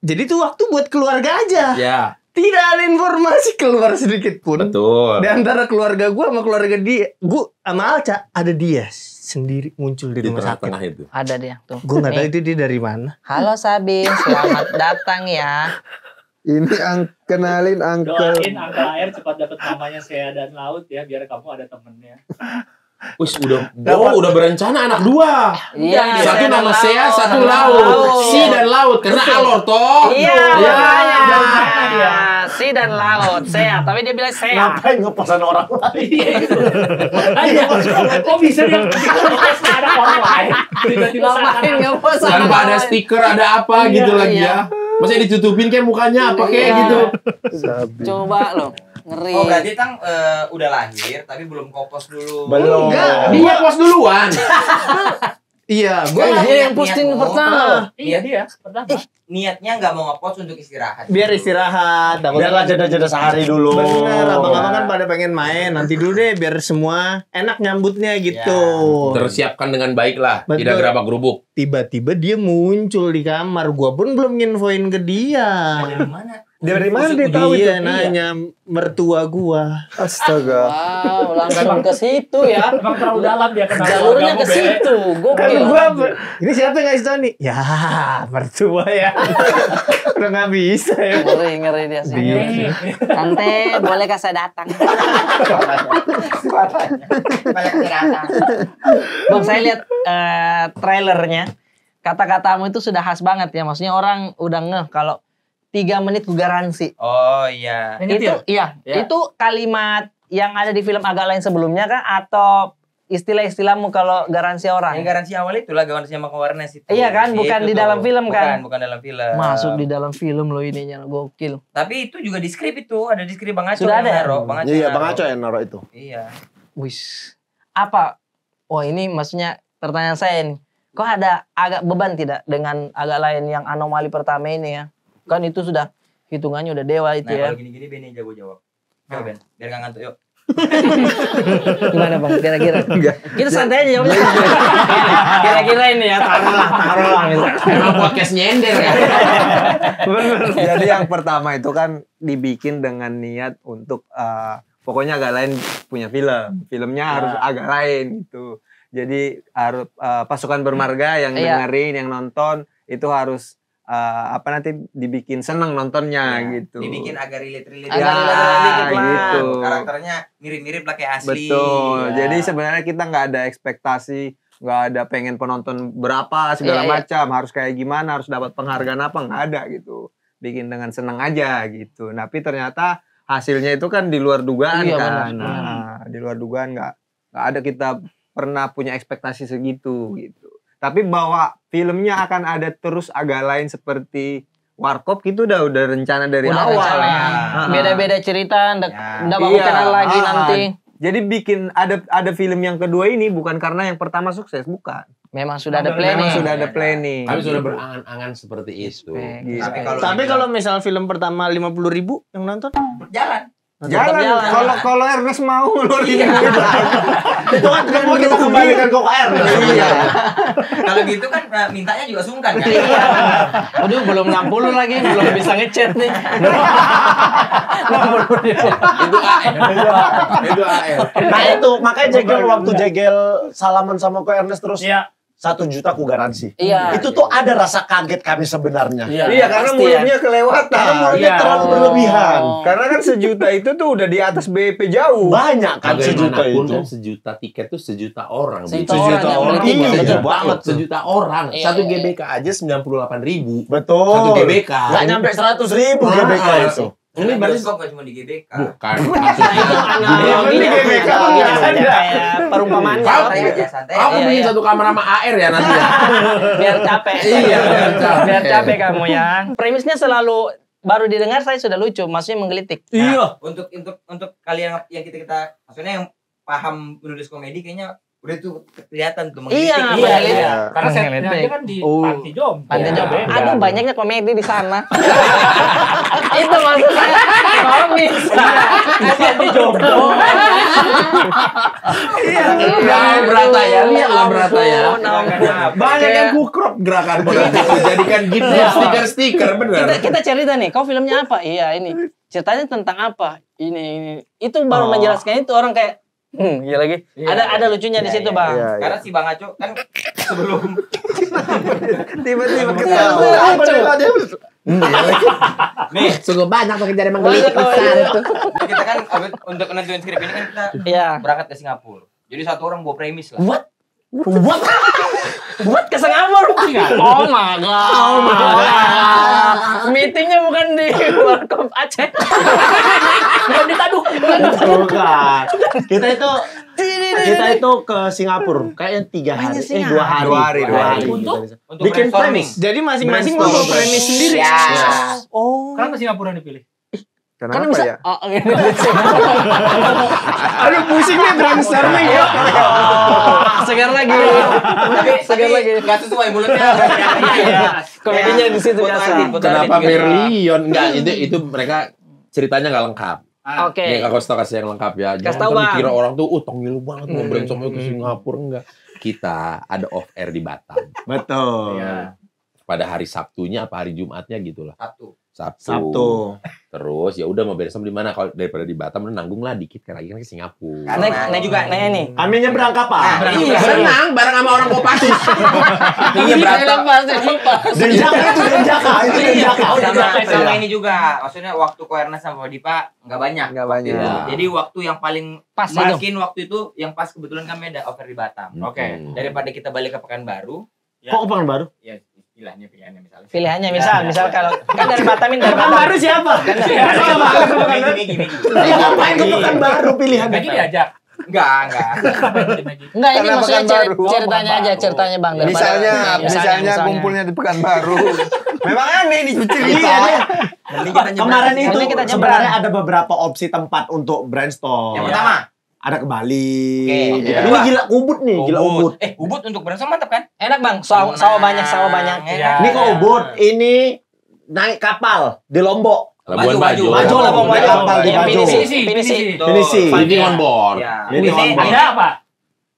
Jadi itu waktu buat keluarga aja. ya Tidak ada informasi keluar sedikit pun. betul. Di antara keluarga gua sama keluarga dia, gua sama Alca ada dia sendiri muncul di Di rumah sakit. tengah-tengah itu. Ada dia tuh. Gue nggak tahu Nih. itu dia dari mana. Halo Sabin, selamat datang ya. Ini kenalin Uncle. Doain Uncle AR cepat dapat namanya Sea dan Laut ya, biar kamu ada temennya. Wis udah berencana anak dua. Iya. Satu Sea dan nama Sea, Laut. satu Laut. Si dan Laut karena alor toh. Iya, Ya. makanya. Si dan Laut, Sea. Tapi dia bilang Sea. Ngapain ngeposan orang lain? Kok bisa dia ada orang lain? Tiba-tiba Ngapain ngepost sama Tanpa ada lawan? stiker ada apa gitu lagi ya. Maksudnya ditutupin kayak mukanya apa kayak Iya. gitu. Sabi. Coba loh. Ngeri. Oh berarti Tang udah lahir tapi belum kopos dulu. Belum. Dia pos duluan. Iya, Gua dia yang posting pertama. Iya dia pertama. Niatnya nggak mau ngepost untuk istirahat. biar istirahat. Biarlah jeda-jeda sehari dulu. Bener, abang-abang kan pada pengen main. Nanti dulu deh biar semua enak nyambutnya gitu. Tersiapkan dengan baik lah. Betul. Tidak gerabak gerubuk. Tiba-tiba dia muncul di kamar. Gua pun belum nginfoin ke dia. Dari mana? Dari mana dia tahu itu? Dia nanya mertua gua. Astaga. Wow, langsung ke situ ya. Emang terlalu dalam dia kenal Jalurnya keluargamu, ke Be. situ. Kan Gokil. gua ini siapa yang ngasih tau nih? Ya, mertua ya. Udah nggak bisa ya. Ngeri dia sih. Tante, boleh saya datang? Banyak tiratan. Bang, saya lihat trailernya. Kata-katamu itu sudah khas banget ya. Maksudnya orang udah ngeh kalau 3 menit gue garansi. Oh iya. Itu kalimat yang ada di film agak lain sebelumnya kah? Atau istilah-istilahmu kalau garansi orang? Yang garansi awal itu lah garansi sama awareness itu. Iya kan, bukan Itu di tuh. dalam film kan? Bukan dalam film. Masuk di dalam film loh ininya, gokil. Tapi itu juga di skrip itu, ada di skrip Bang Aco. Sudah ada ya? Bang Aco. Iya, naruh. Bang Aco yang naruh itu. Iya. Wis. Apa? Wah, ini maksudnya pertanyaan saya nih. Kok ada agak beban tidak dengan agak lain yang anomali pertama ini ya? Kan itu sudah hitungannya udah dewa itu Nah, ya. kalau gini-gini Benny jago jawab. Coba Ben, biar gak ngantuk yuk. Gimana Bang? Kira-kira? Kita santai aja jawabnya. Kira-kira ini ya, taruhlah gitu. Emang podcast nyender ya. Jadi yang pertama itu kan dibikin dengan niat untuk pokoknya agak lain punya film. Filmnya harus agak lain gitu. Jadi harus pasukan bermarga yang dengerin, yang nonton itu harus nanti dibikin seneng nontonnya gitu. Dibikin agak relate-relate. Agak relate dikit lah. gitu. Karakternya mirip-mirip lah kayak asli. Betul. Ya. Jadi sebenarnya kita nggak ada ekspektasi, nggak ada pengen penonton berapa segala macam, harus kayak gimana, harus dapat penghargaan apa, nggak ada gitu. Bikin dengan senang aja gitu. Tapi ternyata hasilnya itu kan di luar dugaan kan. Benar. Nah, di luar dugaan nggak ada kita pernah punya ekspektasi segitu gitu. Tapi bahwa filmnya akan ada terus agak lain seperti Warkop gitu udah rencana dari awal. Rencana. Beda-beda cerita, ndak mau kenal lagi nanti. Jadi bikin ada film yang kedua ini bukan karena yang pertama sukses, bukan. Memang sudah ada planning. Memang sudah ada planning. Kami sudah berangan-angan seperti itu. Gitu. Tapi kalau misal film pertama 50.000 yang nonton? Jalan. Jalan. Kalau Ernest mau ngeluarin Itu kan mau kita kembalikan ke Ernest. Iya. Kalau gitu kan mintanya juga sungkan kan. Aduh, belum 60 lagi, belum bisa ngechat nih. Itu AR. Itu AR. Nah itu makanya Jegel waktu Jegel salaman sama Ko Ernest terus Iya. 1 juta aku garansi. Iya. Itu tuh ada rasa kaget kami sebenarnya. Iya, karena Pasti mulutnya kelewatan. Karena mulutnya terlalu berlebihan. Karena kan 1 juta itu tuh udah di atas BIP jauh. Banyak kan 1 juta Bagaimanapun itu. kan 1 juta tiket tuh 1 juta orang. Sejuta Bi. orang yang beli tiket. Iya, Banyak betul. banget 1 juta orang. Iya, Satu iya. GBK aja 98.000. Betul. 1 GBK. Gak nyampe 100.000 GBK itu. Ini berarti bioskop gak cuma di GBK. bukan. Analoginya GBK kayak perumpamaannya. Santai aja, santai Aku aja. bikin satu kamar sama AR ya nanti ya. Biar capek. Iya, Biar capek kamu ya. Premisnya selalu baru didengar saya sudah lucu, maksudnya menggelitik. Nah, untuk kalian yang kita maksudnya yang paham menulis komedi kayaknya udah tuh kelihatan tuh Iya, menggelitik. menggelitik. Karena setnya Menggelitik. aja kan di Panti Jompo. Panti Iya, Jompo. beda. Aduh, banyaknya komedi di sana. Itu maksud saya. Komis. Panti Jompo. Jangan berata ya, lihatlah berata ya. Banyak yang Kayak- kukrop gerakan politik itu. Jadikan gitu stiker-stiker bener. Kita cerita nih, kau filmnya apa? Iya ini. Ceritanya tentang apa? Ini. Itu baru menjelaskan itu orang kayak iya lagi. Ada lucunya di situ, Bang. Iya, Karena si Bang Aco kan sebelum Tiba-tiba Ketawa. nih Sungguh banyak pekerjaan menggelitik besar itu. kita kan untuk nentuin skrip ini kan kita Iya. berangkat ke Singapura. Jadi satu orang bawa premis lah. What? Buat ke Singapura? Oh my god. Meetingnya bukan di Warkop Aceh. Bukan di Taduk. Bukan. Kita itu ke Singapura kayaknya 3 hari. Hanya 2 hari. 2 hari. Untuk Bikin brainstorming. premis. Jadi masing-masing Brainstorm. membawa premis sendiri. Ya. Oh. Kenapa Singapura dipilih? Kenapa bisa, ya? oh, gitu. Aduh pusing nih brainstorming ya. Segar lagi. Segar lagi. Nggak sesuai mulutnya. Komedinya di situ biasa. Kenapa Merlion? Enggak, itu mereka ceritanya nggak lengkap. Oke. Ini aku kasih yang lengkap ya. Kasih tahu, Bang. Dikira orang tuh, tongil banget mau brainstormnya ke Singapura, enggak. Kita ada off air di Batam. Betul. Pada hari Sabtunya apa hari Jumatnya gitulah. Sabtu. Terus ya udah mau beres di mana? Kalau daripada di Batam, lu nanggung lah dikit kan lagi kan ke Singapura. Nah juga nanya nih. Kami nyebrang kapal. Iya, senang bareng sama orang Kopassus. Iya berantem. Denjaka itu Denjaka. Sama ini juga, maksudnya waktu Koernas sama Dipa nggak banyak. Nggak banyak. Iya. Jadi waktu yang paling Pas mungkin waktu itu yang pas kebetulan kami ada offer di Batam. Oke. Daripada kita balik ke Pekanbaru, Kok ke Pekanbaru? ya pilihannya misalnya. Pilihannya misal kalau kan dari Batam dari Pekan Batam. baru siapa? Gini. Ngapain ke Pekanbaru pilihan? Lagi diajak. Enggak. Enggak, ini Karena maksudnya Pekanbaru. ceritanya aja, ceritanya Bang. Misalnya kumpulnya di Pekanbaru. Memang aneh nih cerita. Kemarin itu Nanti kita nyebrang. sebenarnya ada beberapa opsi tempat untuk brainstorm. Yang pertama, Ada ke Bali. Oke. Ini gila Ubud nih, gila Ubud. Ubud untuk brainstorm mantap kan? Enak Bang, sawah banyak. Ini ke Ubud, ini naik kapal di Lombok. Labuan Bajo. Bajo. Labuan Bajo. Kapal di Bajo. Pinisi. Finisi. Living on board. Ya. Ini Ini on board. Ada apa?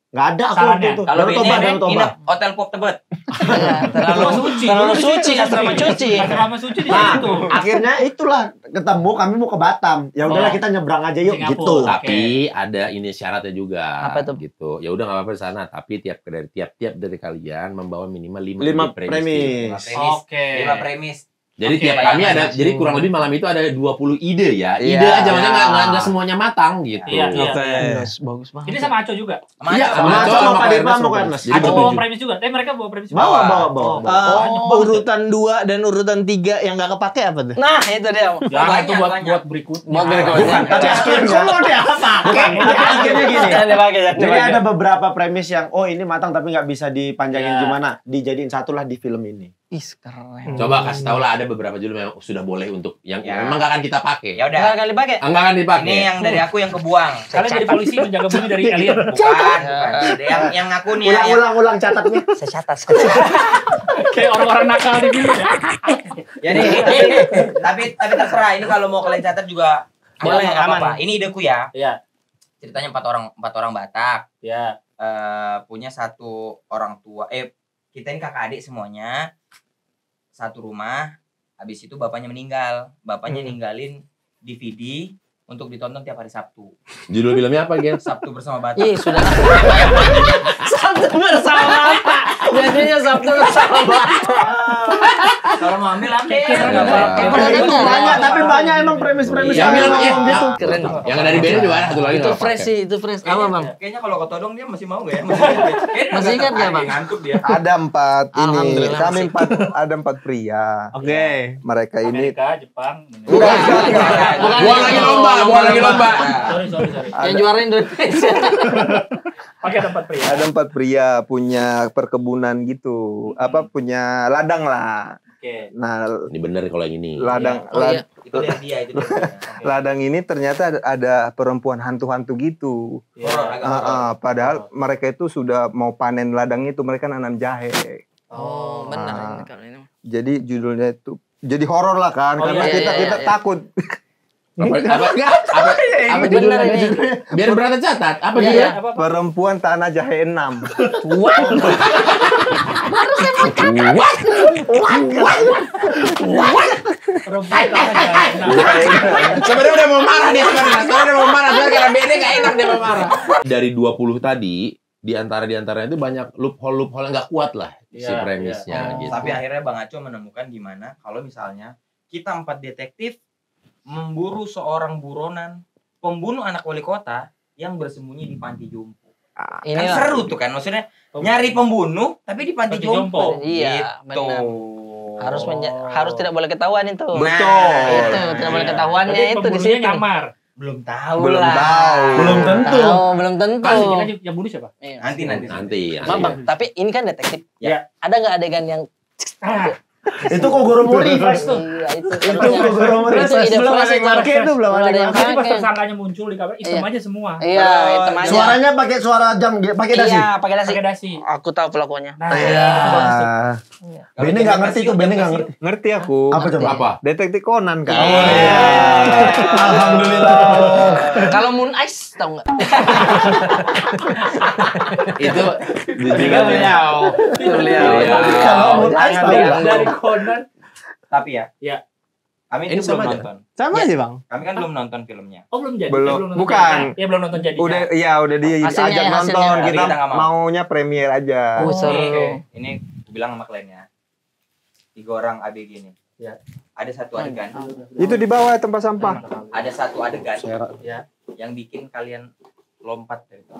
Nggak ada aku Sarannya. waktu itu. kalau Danau Toba, ini Danau Toba. nginep hotel Pop Tebet. Terlalu suci, asrama cuci. Asrama suci di Nah, situ. akhirnya itulah ketemu kami mau ke Batam. Ya udahlah Oh. kita nyebrang aja yuk Singapura. gitu. Tapi ada ini syaratnya juga. Apa tuh? Gitu. Ya udah nggak apa-apa di sana. Tapi tiap dari kalian membawa minimal 5 5 premis. premis. Oke. 5 premis. Jadi Oke, tiap kami ada, jadi kurang lebih malam itu ada 20 ide ya. Iya. Ide aja, maksudnya nggak semuanya matang gitu. Iya. Bagus banget. Ini sama Aco juga. Iya, Sama Aco, sama Pak Dirman mau ke Ernest. Jadi Aco bawa bawa 7. premis juga. Tapi mereka bawa premis juga. Bawa. Urutan 2 dan urutan 3 yang nggak kepake apa tuh? Nah, itu dia. Jangan itu buat banyak. berikutnya. Buat berikutnya. Tapi akhirnya akhirnya gini. Jangan dipakai, jangan Jadi dipakai. ada beberapa premis yang ini matang tapi nggak bisa dipanjangin Ya. gimana. Dijadiin satulah di film ini. Ih, keren. Coba kasih tau lah, ada beberapa judul yang sudah boleh untuk yang Ya. memang nggak akan kita pakai. Ya udah. Enggak kali pakai. Enggak akan dipakai. Ini yang dari aku yang kebuang. Kalian jadi polisi menjaga bumi dari alien. Bukan. Yang aku nih yang Ulang catatnya. Saya catat. Kayak orang-orang nakal di film ya. jadi tapi terserah ini kalau mau kalian catat juga Boleh, nggak aman. apa-apa. Ini ideku ya. Iya. Ceritanya empat orang Batak. Iya. Punya satu orang tua. Kita ini kakak adik semuanya. Satu rumah. Habis itu bapaknya meninggal. Bapaknya ninggalin DVD untuk ditonton tiap hari Sabtu. Judul filmnya apa, Gen? Sabtu bersama Batak. Ih, sudah. Sabtu bersama Bapak. Jadinya Sabtu bersama Bapak. Kalau mau ambil ambil. Nggak apa-apa. Banyak tapi banyak emang premis-premis Yang bilang gitu. Keren. Yang dari band juga ada satu lagi Itu nggak fresh pakai. sih, itu fresh. Apa, Bang? Kayaknya kalau ketodong dia masih mau nggak ya? Masih ingat nggak, Bang? Ngantuk dia. Ada 4 ini. Alhamdulillah, Kami masih. 4 ada 4 pria. Oke. Mereka ini Amerika, Jepang. Bukan. Buang lagi lomba. Sorry. Yang juara Indonesia. Pakai tempat pria. ada 4 pria punya perkebunan gitu. Punya ladang lah. Oke. Nah, Ini bener kalau yang ini. ladang Oh, iya. Itu dari dia itu. ladang ini ternyata ada perempuan hantu-hantu gitu. Padahal mereka itu sudah mau panen ladang itu, mereka nanam jahe. Oh, benar ini kalau ini. Jadi judulnya itu jadi horor lah kan, Oh, karena iya, kita iya. takut. Apa Benar judulnya? ini. Biar berata catat. Apa Iya, judulnya? iya. Perempuan tanah jahe 6. Sebenarnya udah mau marah dia sebenarnya. Sebenarnya udah mau marah karena BD nggak enak dia mau marah. Dari 20 tadi, di antaranya itu banyak loophole yang nggak kuat lah si Iya, premisnya iya. gitu. Tapi akhirnya Bang Aco menemukan gimana kalau misalnya kita 4 detektif memburu seorang buronan pembunuh anak wali kota yang bersembunyi di panti jompo. Kan Inilah. seru tuh kan, maksudnya nyari pembunuh tapi di panti Panti jompo. jompo. Iya, Gitu. benar. Harus tidak boleh ketahuan itu. Betul. Itu tidak boleh ketahuannya Tapi itu di pembunuhnya situ. nyamar. Belum tahu Belum lah. tahu. Belum tentu. Belum tentu. Pasti kita yang bunuh siapa? Iya. Nanti. Nanti. Bang, tapi ini kan detektif. Iya. Ada nggak adegan yang Itu Kogoro Mori Fresh tuh. Iya, itu Kogoro Mori itu Fresh. ide Belum fresh ada yang pakai itu, belum ada yang Jadi pas pakai. tersangkanya muncul di kabar, hitam aja semua. Iya, itu aja. Suaranya pakai suara jam, pakai dasi. Iya, pakai dasi. Pakai dasi. Aku tahu pelakunya. Nah, Bene nggak ngerti tuh, Bene nggak ngerti. Ngerti aku. Apa coba? Apa? Detektif Conan kan. Alhamdulillah. Kalau Moon Ice tahu nggak? Itu juga beliau. Kalau Moon Ice tahu nggak? dari Conan. Tapi ya, Iya. kami Ini itu sama belum aja. nonton. Sama aja bang. Kami kan belum nonton filmnya. Oh belum jadi. Belum. nonton Bukan. jadi. Iya belum nonton jadi. Udah udah Hasilnya diajak ya, nonton, hasilnya. kita Tapi kita nggak mau. maunya premier aja. Oh, seru. Oke, ini aku bilang sama kliennya. 3 orang ABG nih. Ya. Ada satu adegan. Itu di bawah tempat sampah. Ada satu adegan Ya. yang bikin kalian lompat dari itu.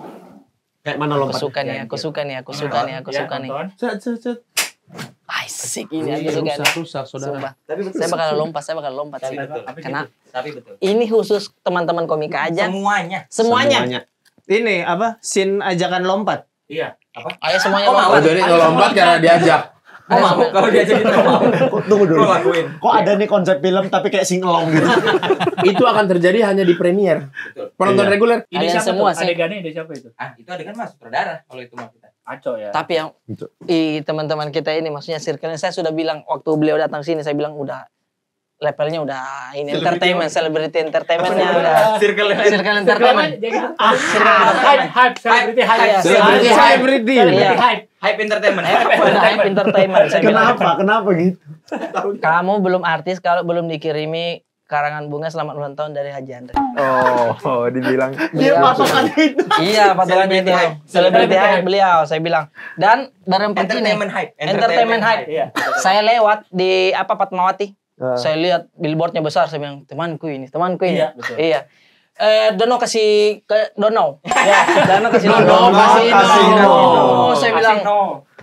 Kayak mana Aku lompat? suka nih, aku suka nih, aku suka nih, aku Ya, suka nih. nonton. Asik ini aku suka nih. Rusak, saudara. Sumpah. Tapi betul. Saya bakal lompat, saya bakal lompat Tapi sih. betul. Kena. Tapi betul. Ini khusus teman-teman komika aja. Semuanya. Semuanya. Ini apa? Scene ajakan lompat. Iya. Apa? Ayo semuanya Oh, mau. lompat. Oh, jadi ngelompat karena diajak. Oh, mau kalau diajakin mau. Tunggu dulu. Lo lakuin. Kok ada nih konsep film tapi kayak singelong gitu? Itu akan terjadi hanya di premier. Betul. Penonton Iya. reguler. Ini Kalian siapa semua tuh? sih. Adegannya ide siapa itu? Ah, itu adegan mas sutradara kalau itu mah kita. Aco ya. Tapi yang teman-teman kita ini maksudnya circle-nya saya sudah bilang waktu beliau datang sini saya bilang udah levelnya udah ini entertainment, celebrity entertainmentnya udah circle entertainment. Hype, celebrity hype. Iya, Celebrity hype. Celebrity Iya. hype. Hype entertainment. Udah hype entertainment saya bilang. Kenapa gitu? Kamu belum artis kalau belum dikirimi karangan bunga selamat ulang tahun dari Haji Andre. Oh, dibilang. Dia patokannya itu. Iya, patokannya itu. Celebrity hype. Celebrity hype beliau, saya bilang. Dan berempat ini Entertainment hype. entertainment hype. Iya. Saya lewat di Fatmawati. Saya lihat billboardnya besar, saya bilang temanku ini. Iya, betul. Iya. Dono kasih ke Dono. Ya, Dono kasih Dono. Dono Kasih kasih Dono. Dono. Saya bilang,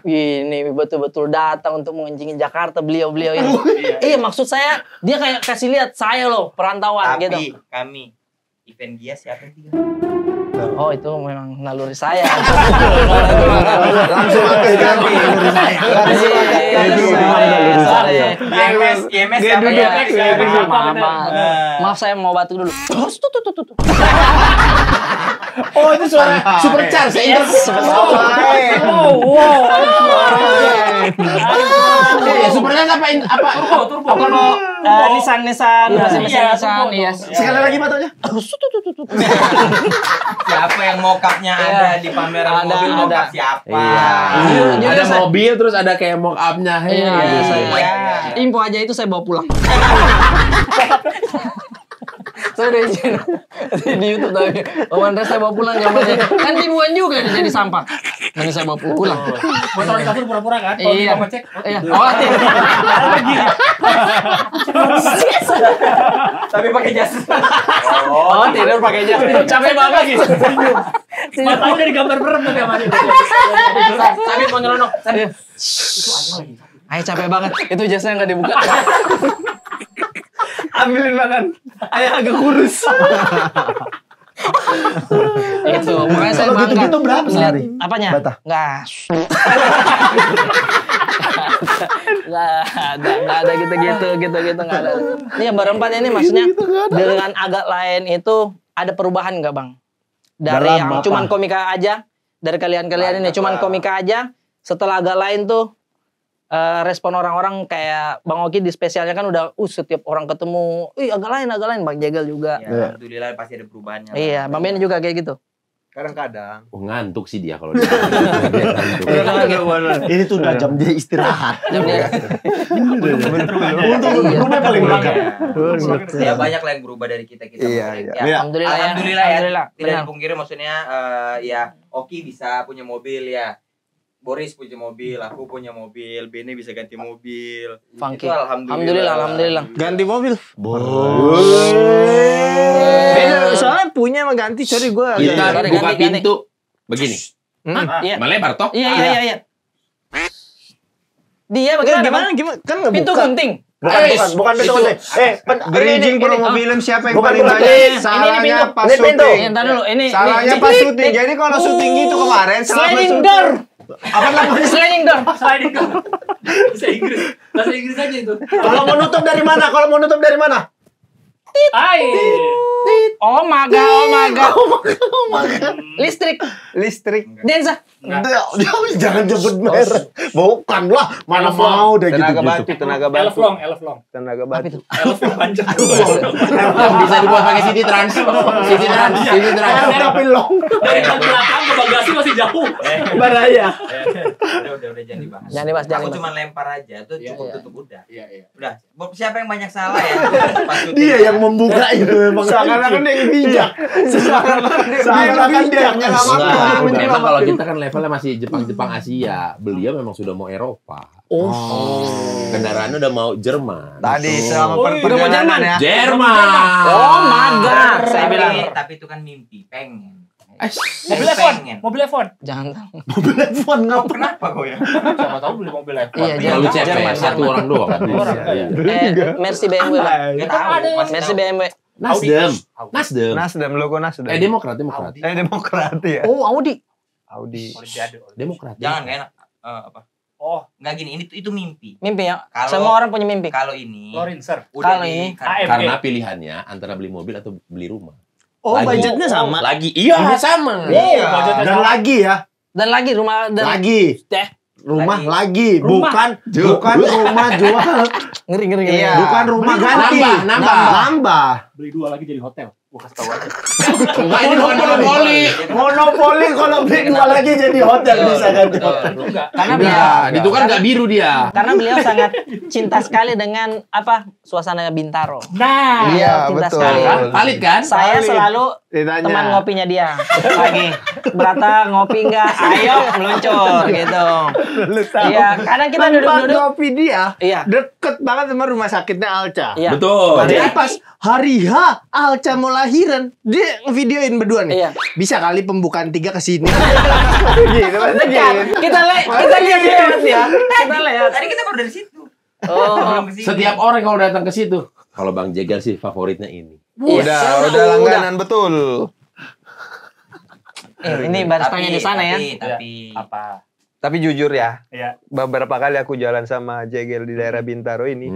ini betul-betul datang untuk mengunjungi Jakarta beliau-beliau ini. Iya, maksud saya dia kayak kasih lihat saya loh perantauan Tapi gitu. kami event dia siapa yang 3? Oh, itu memang naluri saya. Langsung pakai ganti. IMS siapa ya? Maaf saya mau batuk dulu. Oh, itu suara supercharge. Ya, supercharge apa? Turbo. Nissan bahasa Nissan, iya. Sekali lagi matanya. Siapa yang mockup-nya ada di pameran Ada, mobil ada. mockup siapa? Ada mobil terus ada kayak mock up-nya. Iya, Iya. info aja itu saya bawa pulang. Saya udah izin di YouTube tadi. Om Andres saya bawa pulang gambarnya. Kan dibuang juga jadi sampah. Nanti saya bawa pulang. Mau taruh di kasur pura-pura kan? Kalau Iya. kita cek. Iya. Oh, Tapi pakai jas. oh, tidur pakai jas. Capek banget gitu. Matanya dari gambar berem tuh kayak mana. Sabit mau nyelonok. Sabit. Ayo capek banget. Itu jasnya nggak dibuka. Ambilin makan. Ayah agak kurus. Itu makanya saya Kalau bangga. gitu-gitu berapa Lihat sehari? apanya? Bata. Nggak ada gitu nggak ada. Ini yang berempat ini maksudnya dengan agak lain itu ada perubahan nggak bang? Dari Dalam yang apa? cuman komika aja, dari kalian ini cuman komika aja. Setelah agak lain tuh respon orang-orang kayak Bang Oki di spesialnya kan udah setiap orang ketemu, agak lain Bang Jegal juga. Ya, alhamdulillah pasti ada perubahannya. Iya, Bang Ben juga kayak gitu. Kadang-kadang. Oh, ngantuk sih dia kalau dia. Ini tuh udah jam dia istirahat. Untung Rumah paling berangkat. Ya banyak lah yang berubah dari kita. Iya. Alhamdulillah ya. Alhamdulillah ya. Alhamdulillah. Tidak Benar. dipungkiri maksudnya ya Oki bisa punya mobil ya. Boris punya mobil, aku punya mobil, Bene bisa ganti mobil. Funky. Itu Alhamdulillah. Ganti mobil. Bos. Soalnya punya emang ganti, sorry gue. Kita Ganti, buka ganti. pintu begini. Iya. Melebar toh? Iya. Dia Gimana? bagaimana? Kan nggak Pintu buka. gunting. Bukan pintu gunting. Bridging promo film siapa yang Bukan, paling bukan. banyak? Ini Salahnya pintu. pas Ini pintu. syuting. Entar dulu, ini Salahnya pas syuting. Jadi kalau syuting gitu kemarin, salah pas sliding syuting. door. Apa namanya? Sliding door. Sliding door. Bisa Inggris. Bahasa Inggris aja itu. Kalau mau nutup dari mana? Kalau mau nutup dari mana? Ai. Oh maga. Listrik. Denza. Jangan sebut merek. Bukan lah, mana mau deh gitu. Tenaga batu. Tenaga batu. Elflong panjang. Bisa dibuat pakai City Trans. Tapi long. Dari belakang ke bagasi masih jauh. Baraya. Udah jangan dibahas. Jangan dibahas, jangan Aku dibahas. cuma lempar aja, tuh cukup Iya. tutup udah. Iya. Udah. Siapa yang banyak salah ya? Pas syuting. Dia yang membuka itu memang. Seakan-akan dia yang bijak. Seakan-akan dia yang Nah, nyelamatkan. memang kalau kita kan levelnya masih Jepang Asia. Beliau memang sudah mau Eropa. Kendaraannya udah mau Jerman. Tadi selama udah mau perjalanan ya. Jerman. Oh maga. Saya bilang. Tapi itu kan mimpi, pengen. Mobil F1. Mobil F1. Jangan tahu. Mobil iPhone Oh, ngapa? kenapa kau ya? Siapa tahu beli mobil F1. Iya, Lalu Jerman. CP satu orang doang. Orang. Iya. Mercy BMW. Pak. Gak tahu. Mercy BMW. Nasdem. Nasdem, logo Nasdem. Demokrat. Demokrat ya. Oh Audi. Audi. Demokrat. Jangan gak enak. Apa? Oh, Nggak gini, itu mimpi. Mimpi ya. Kalau- Semua orang punya mimpi. Kalau ini Lorinser. udah Kalau di ini, AMG. Karena pilihannya antara beli mobil atau beli rumah. Oh, Lagi. budgetnya sama. Lagi. Iya, sama. Iya. Dan lagi ya, Dan lagi rumah dan lagi. teh Rumah lagi, Rumah. bukan rumah jual, ngeri. Iya. bukan rumah ganti. Nambah. Beli 2 lagi jadi hotel. Gua kasih tahu aja. Enggak, ini bukan monopoli. Monopoli kalau beli dua lagi jadi hotel bisa ganti hotel. Enggak. Karena beliau Enggak, itu kan enggak biru dia. karena beliau sangat cinta sekali dengan suasana Bintaro. Nah, Iya, cinta betul. sekali. Valid kan? Saya Valid. selalu Ditanya. teman ngopinya dia. Lagi Berata ngopi enggak? Ayo meluncur gitu. Iya, kadang kita Tempat duduk-duduk. kopi dia Iya. deket banget sama rumah sakitnya Alca. Iya. Betul. Jadi pas hari H Alca mau lahiran, dia ngevideoin berdua nih. Iya. Bisa kali pembukaan 3 ke sini. Gitu, pasti Dekat. gitu. Kita lihat ya. Kita lihat. Tadi kita baru dari situ. Oh, Belum kesini. Setiap orang kalau datang ke situ, kalau Bang Jegal sih favoritnya ini. Udah langganan betul. Ini baristanya di sana ya. Tapi apa? Tapi jujur ya, Iya. beberapa kali aku jalan sama Jegel di daerah Bintaro ini.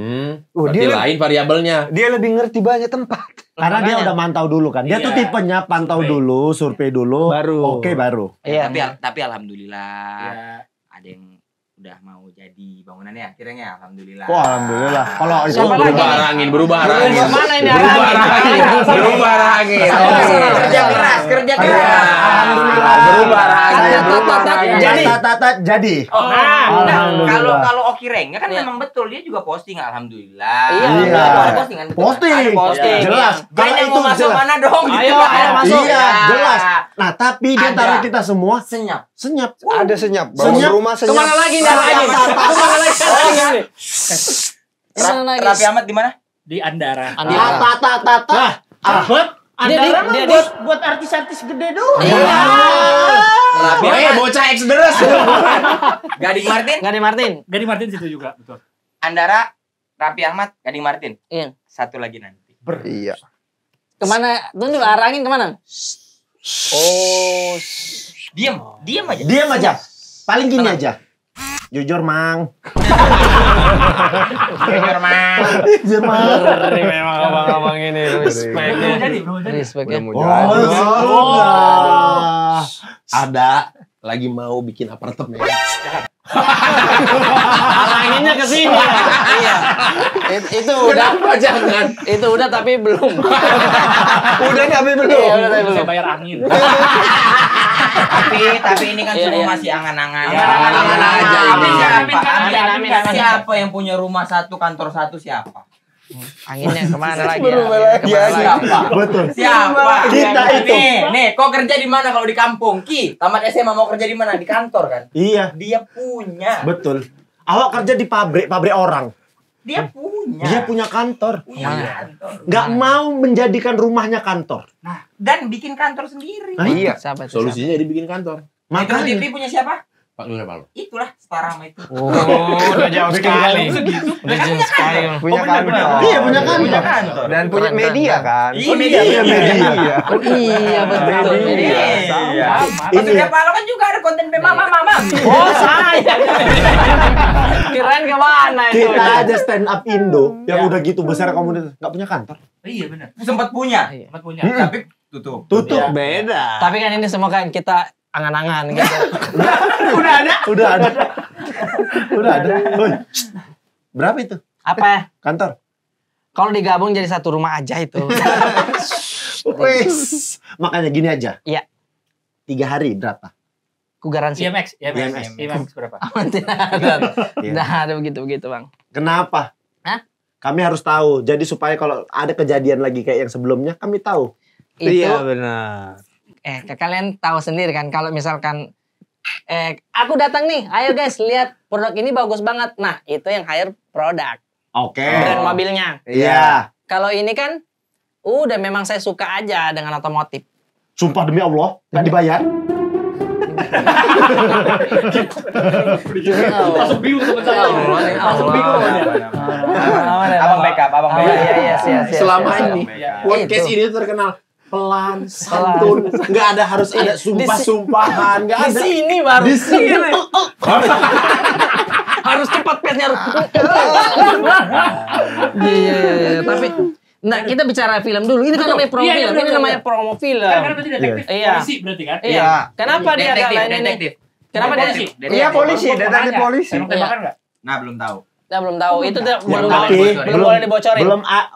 Berarti dia lain variabelnya. Dia lebih ngerti banyak tempat. Karena dia udah mantau dulu kan. Dia tuh Iya. tipenya pantau dulu, survei dulu, Baru. oke baru. Iya. tapi alhamdulillah Iya. ada yang udah mau jadi bangunannya akhirnya alhamdulillah. Wah, alhamdulillah. Kalau itu Siapa lagi? Berubah angin. Mana ini Berubah arahnya? angin. Berubah angin. Kerja keras. Alhamdulillah. Berubah angin. Berubah angin. Jadi. Jadi. Kalau kalau Oki Rengga kan Iya. memang betul dia juga posting alhamdulillah. Iya. Ada postingan betul. Posting. Ada posting. Jelas. Kalau Kalau mau itu masuk jelas. mana dong? Ayo, ayo masuk. Iya, Ya. jelas. Nah, tapi di antara Ada. kita semua Senyap. senyap. Ada senyap. Bangun Senyap. rumah senyap. Kemana lagi nih arahnya? Kemana lagi? Kemana lagi? Raffi Ahmad di mana? Di Andara. Andara. Tata. Buat Andara dia buat artis-artis gede doang. Bocah ex deres. Gading Martin, Gading Martin. Gading Martin situ juga, betul. Andara, Raffi Ahmad, Gading Martin. Iya. Satu lagi nanti. Iya. Kemana? Tunggu arangin kemana? Oh. Diam aja. Diam aja. Paling gini aja. Jujur, Mang. Jujur, Mang. Jujur, Mang. Memang abang-abang ini. Belum jadi. Respect ya. Udah mau Oh, jadi. sudah. Ada lagi mau bikin apartemen. Aranginnya ke sini. Iya. Itu udah. Kenapa jangan? Itu udah tapi belum. Udah tapi belum. Iya, udah tapi Saya belum. bayar angin. tapi ini kan Iya, semua iya. masih angan-angan. Angan-angan aja ini. Amin. Siapa yang punya rumah satu, kantor satu siapa? Anginnya kemana lagi? Berubah lagi, Kemana lagi? Siapa? Betul. Siapa? Kita itu. Nih, kau kerja di mana kalau di kampung? Ki, tamat SMA mau kerja di mana? Di kantor kan? Iya, Dia punya. betul. Awak kerja di pabrik orang. Dia punya. Dia punya kantor. Punya kantor. Nggak mau menjadikan rumahnya kantor. Dan bikin kantor sendiri. Nah, Iya. Siapa itu? Solusinya dibikin kantor. Metro Makanya. TV punya siapa? Pak Lura Palu. Itulah setara sama itu. Oh, udah jauh sekali. Udah jauh sekali. Punya kantor. Iya, punya kantor. Punya kantor. Dan punya media kan. Iya, media. Media. Oh iya betul. Iya. Iya. Mas Surya Paloh kan juga ada konten Mama. Oh saya. Kirain kemana itu? Kita aja stand up Indo yang udah gitu besar komunitas nggak punya kantor. Iya benar. Sempat punya, Sempat punya. tapi tutup. Tutup. Beda. Tapi kan ini semua kan kita angan-angan gitu. Udah ada. Woi. Berapa itu? Apa? Kantor? Kalau digabung jadi satu rumah aja itu. Wes. Makanya gini aja. Iya. 3 hari berapa? Ku garansi. IMX berapa? Tidak ada begitu Bang. Kenapa? Hah? Kami harus tahu. Jadi supaya kalau ada kejadian lagi kayak yang sebelumnya, kami tahu. Iya benar. Kalian tahu sendiri kan kalau misalkan aku datang nih, ayo guys lihat produk ini bagus banget. Nah, itu yang hire produk. Oke. Brand mobilnya. Iya. Kalau ini kan udah memang saya suka aja dengan otomotif. Sumpah demi Allah, nggak dibayar. Langsung bingung teman saya. Langsung bingung. Abang backup. Iya, siap. Selama ini Iya. podcast ini terkenal pelan, santun, nggak ada harus ada sumpah-sumpahan, nggak Di ada. sini baru. Di sini. Harus cepat pace-nya harus. Iya. Tapi nah, kita bicara film dulu. Ini kan namanya promo Iya, film. betul, Ini betul. namanya promo film. Kan karena tadi detektif Iya. polisi berarti kan? Iya. Kenapa dia Detektif, ada ini? detektif. Kenapa dia Polisi. Iya polisi, detektif polisi. Tembak-tembakan nggak? Nah, belum tahu. Kita belum tahu. Itu dia belum Tapi belum boleh dibocorin.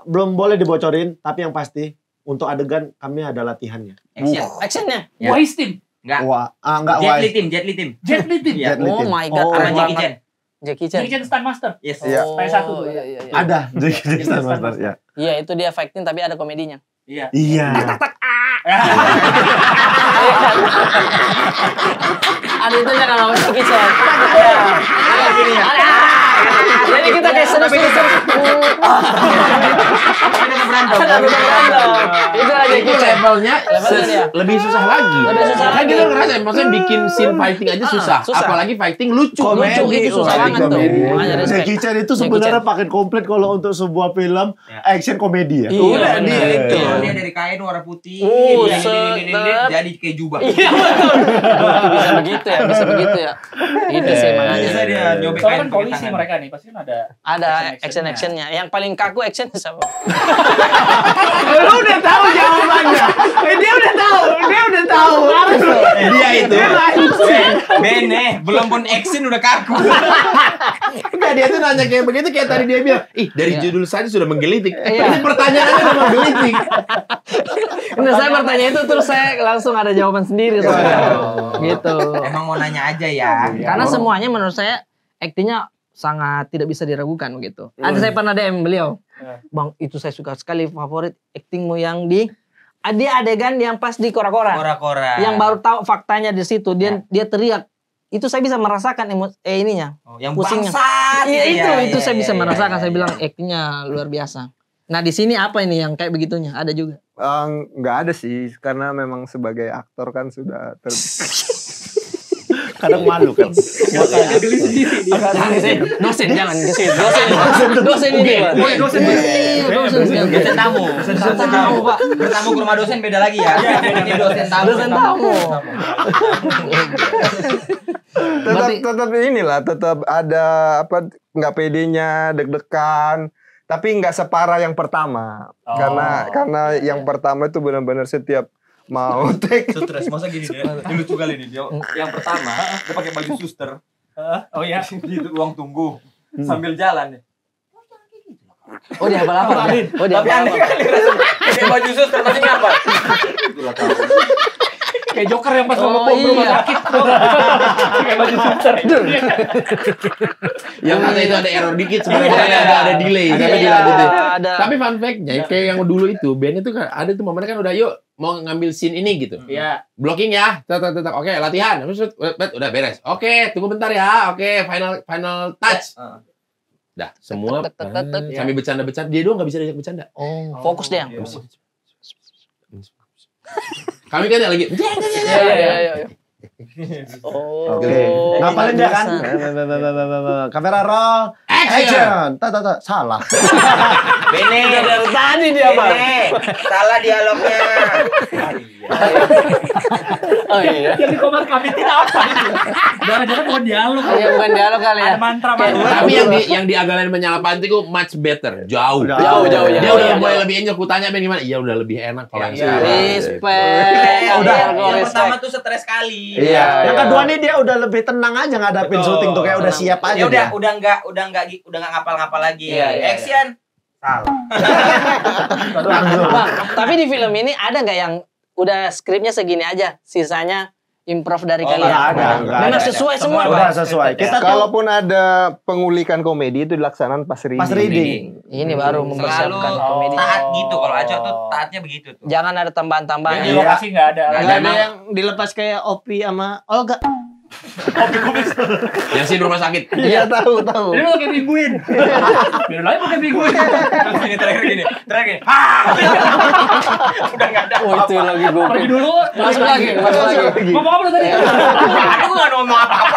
belum boleh dibocorin. Tapi yang pasti untuk adegan kami ada latihannya. Action. Actionnya. Ya. Wise Team. Enggak. Enggak Jet wise. Li Team, Jet Li Team. Jet Li Team. Iya. Jet Li Oh Team. my god. Sama keren Jackie banget. Chan. Jackie Chan. Jackie Chan Stunt Master. Yes. Iya. PS1 tuh. Iya. Ada Jackie Chan Stunt Master Master. ya. Iya, itu dia fighting tapi ada komedinya. Iya. Iya. Ada itu jangan lawan Jackie Chan. Ada gini ya. Jadi kita kayak seru-seru. Ada berantem. Itu aja Itu Jackie Chan. levelnya Levelnya. lebih susah lagi. Lebih susah Kan lagi. kita ngerasain, maksudnya bikin scene fighting aja susah. susah. Apalagi fighting lucu. Lucu itu susah Fighting banget tuh. komedi. Makanya respect. Jackie Chan itu Jackie sebenarnya Chan. paket komplit kalau untuk sebuah film action komedi ya. Iya, Udah benar. dia itu. Dia dari kain warna putih. Sedap. Jadi kayak jubah. Iya betul. Bisa begitu ya, bisa begitu ya. Itu sih makanya. Biasa dia nyobek Soalnya kain kan pakai polisi tangan. mereka nih, pasti kan ada Ada action-actionnya. Yang paling kaku action siapa? Lu udah tahu jawabannya. Dia udah tahu. Dia itu. Bene, belum pun action udah kaku. Enggak, dia tuh nanya kayak begitu kayak tadi dia bilang, ih dari judul saja sudah menggelitik. Iya. Ini pertanyaannya udah menggelitik. Nah, saya bertanya itu terus saya langsung ada jawaban sendiri soalnya. Gitu. Emang mau nanya aja ya. Karena semuanya menurut saya aktingnya sangat tidak bisa diragukan gitu. Ada saya pernah DM beliau. Bang, itu saya suka sekali favorit aktingmu yang di dia adegan yang pas di kora-kora. Kora-kora. Yang baru tahu faktanya di situ dia teriak. Itu saya bisa merasakan ininya. Oh, yang pusingnya. bangsat. Iya, itu saya bisa iya, merasakan. iya, Saya iya. bilang aktingnya luar biasa. Nah, di sini apa ini yang kayak begitunya? Ada juga. Nggak ada sih, karena memang sebagai aktor kan sudah Kadang malu kan. geli sendiri dia. Dosen jangan ke situ. Dosen ini, Pak. Dosen. Iya, dosen. Dosen tamu. Dosen tamu, Pak. Bertamu ke rumah dosen beda lagi ya. Ini dosen tamu. Dosen tamu. tetap inilah, tetap ada apa nggak pedenya, deg-degan. Tapi nggak separah yang pertama, karena yang pertama itu benar-benar setiap mau take. Stres, masa gini deh. Ini lucu kali nih dia. Yang pertama, dia pakai baju suster Oh iya. di ruang tunggu sambil jalan nih. Oh, dia apa-apa. Oh, dia Tapi aneh apa-apa. kali rasanya. Pakai baju suster pasti ngapa? Itulah tahu. Kayak Joker yang pas Oh, mau rumah iya. sakit. Kayak baju suster. Yang kata itu ada error dikit sebenarnya ada delay. Ada, Tapi iya, dilanjutin. ada. Tapi fun fact-nya kayak yang dulu itu band itu kan ada tuh momennya kan udah yuk mau ngambil scene ini gitu. Iya. Blocking ya. Tetap. Oke, latihan. Terus udah beres. Oke, tunggu bentar ya. Oke, final touch. Dah, semua sambil bercanda-bercanda. Dia doang enggak bisa diajak bercanda. Oh, fokus dia. Kami kan lagi Iya. Oh. Oke. Ngapalin dia kan? Kamera roll. Action. Salah. Bene. Dari tadi dia, Pak. Bene. Salah dialognya. Oh iya. Yang di komat kamitin apa itu? Jangan-jangan bukan dialog. Iya bukan dialog kali ya. Ada mantra. Tapi yang di Agalain Menyala Panti ku much better, jauh. Jauh. Dia udah mulai lebih enjoy. Ku tanya Ben gimana? Iya udah lebih enak kalau yang sekarang. Respect. Udah. Yang pertama tuh stres kali. Iya. Yang kedua nih dia udah lebih tenang aja ngadapin syuting tuh kayak udah siap aja. Ya dia. udah nggak ngapal-ngapal lagi. Iya. Action. Salah. Bang, tapi di film ini ada nggak yang udah skripnya segini aja, sisanya improv dari kalian? nggak ada. Memang sesuai semua. Udah sesuai. Kita tuh Kalaupun ada pengulikan komedi itu dilaksanakan pas reading. pas reading. Ini baru Selalu mempersiapkan komedi. taat gitu. Kalau Aco tuh taatnya begitu tuh. Jangan ada tambahan-tambahan. Di lokasi nggak ada. Nggak ada yang dilepas kayak Opi sama Olga. Yang sini rumah sakit. Iya tahu. Ini mau kayak mingguin. Biar lain pakai mingguin. Ini terakhir gini. Udah nggak ada. Oh itu lagi gue. Pergi dulu. Masuk lagi. Ngomong apa lu tadi? Aku nggak ngomong apa-apa.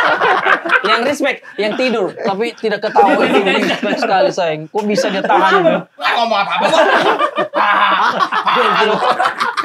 Yang respect, yang tidur, tapi tidak ketawa. Itu respect sekali sayang. Kok bisa dia tahan? Nggak ngomong apa-apa.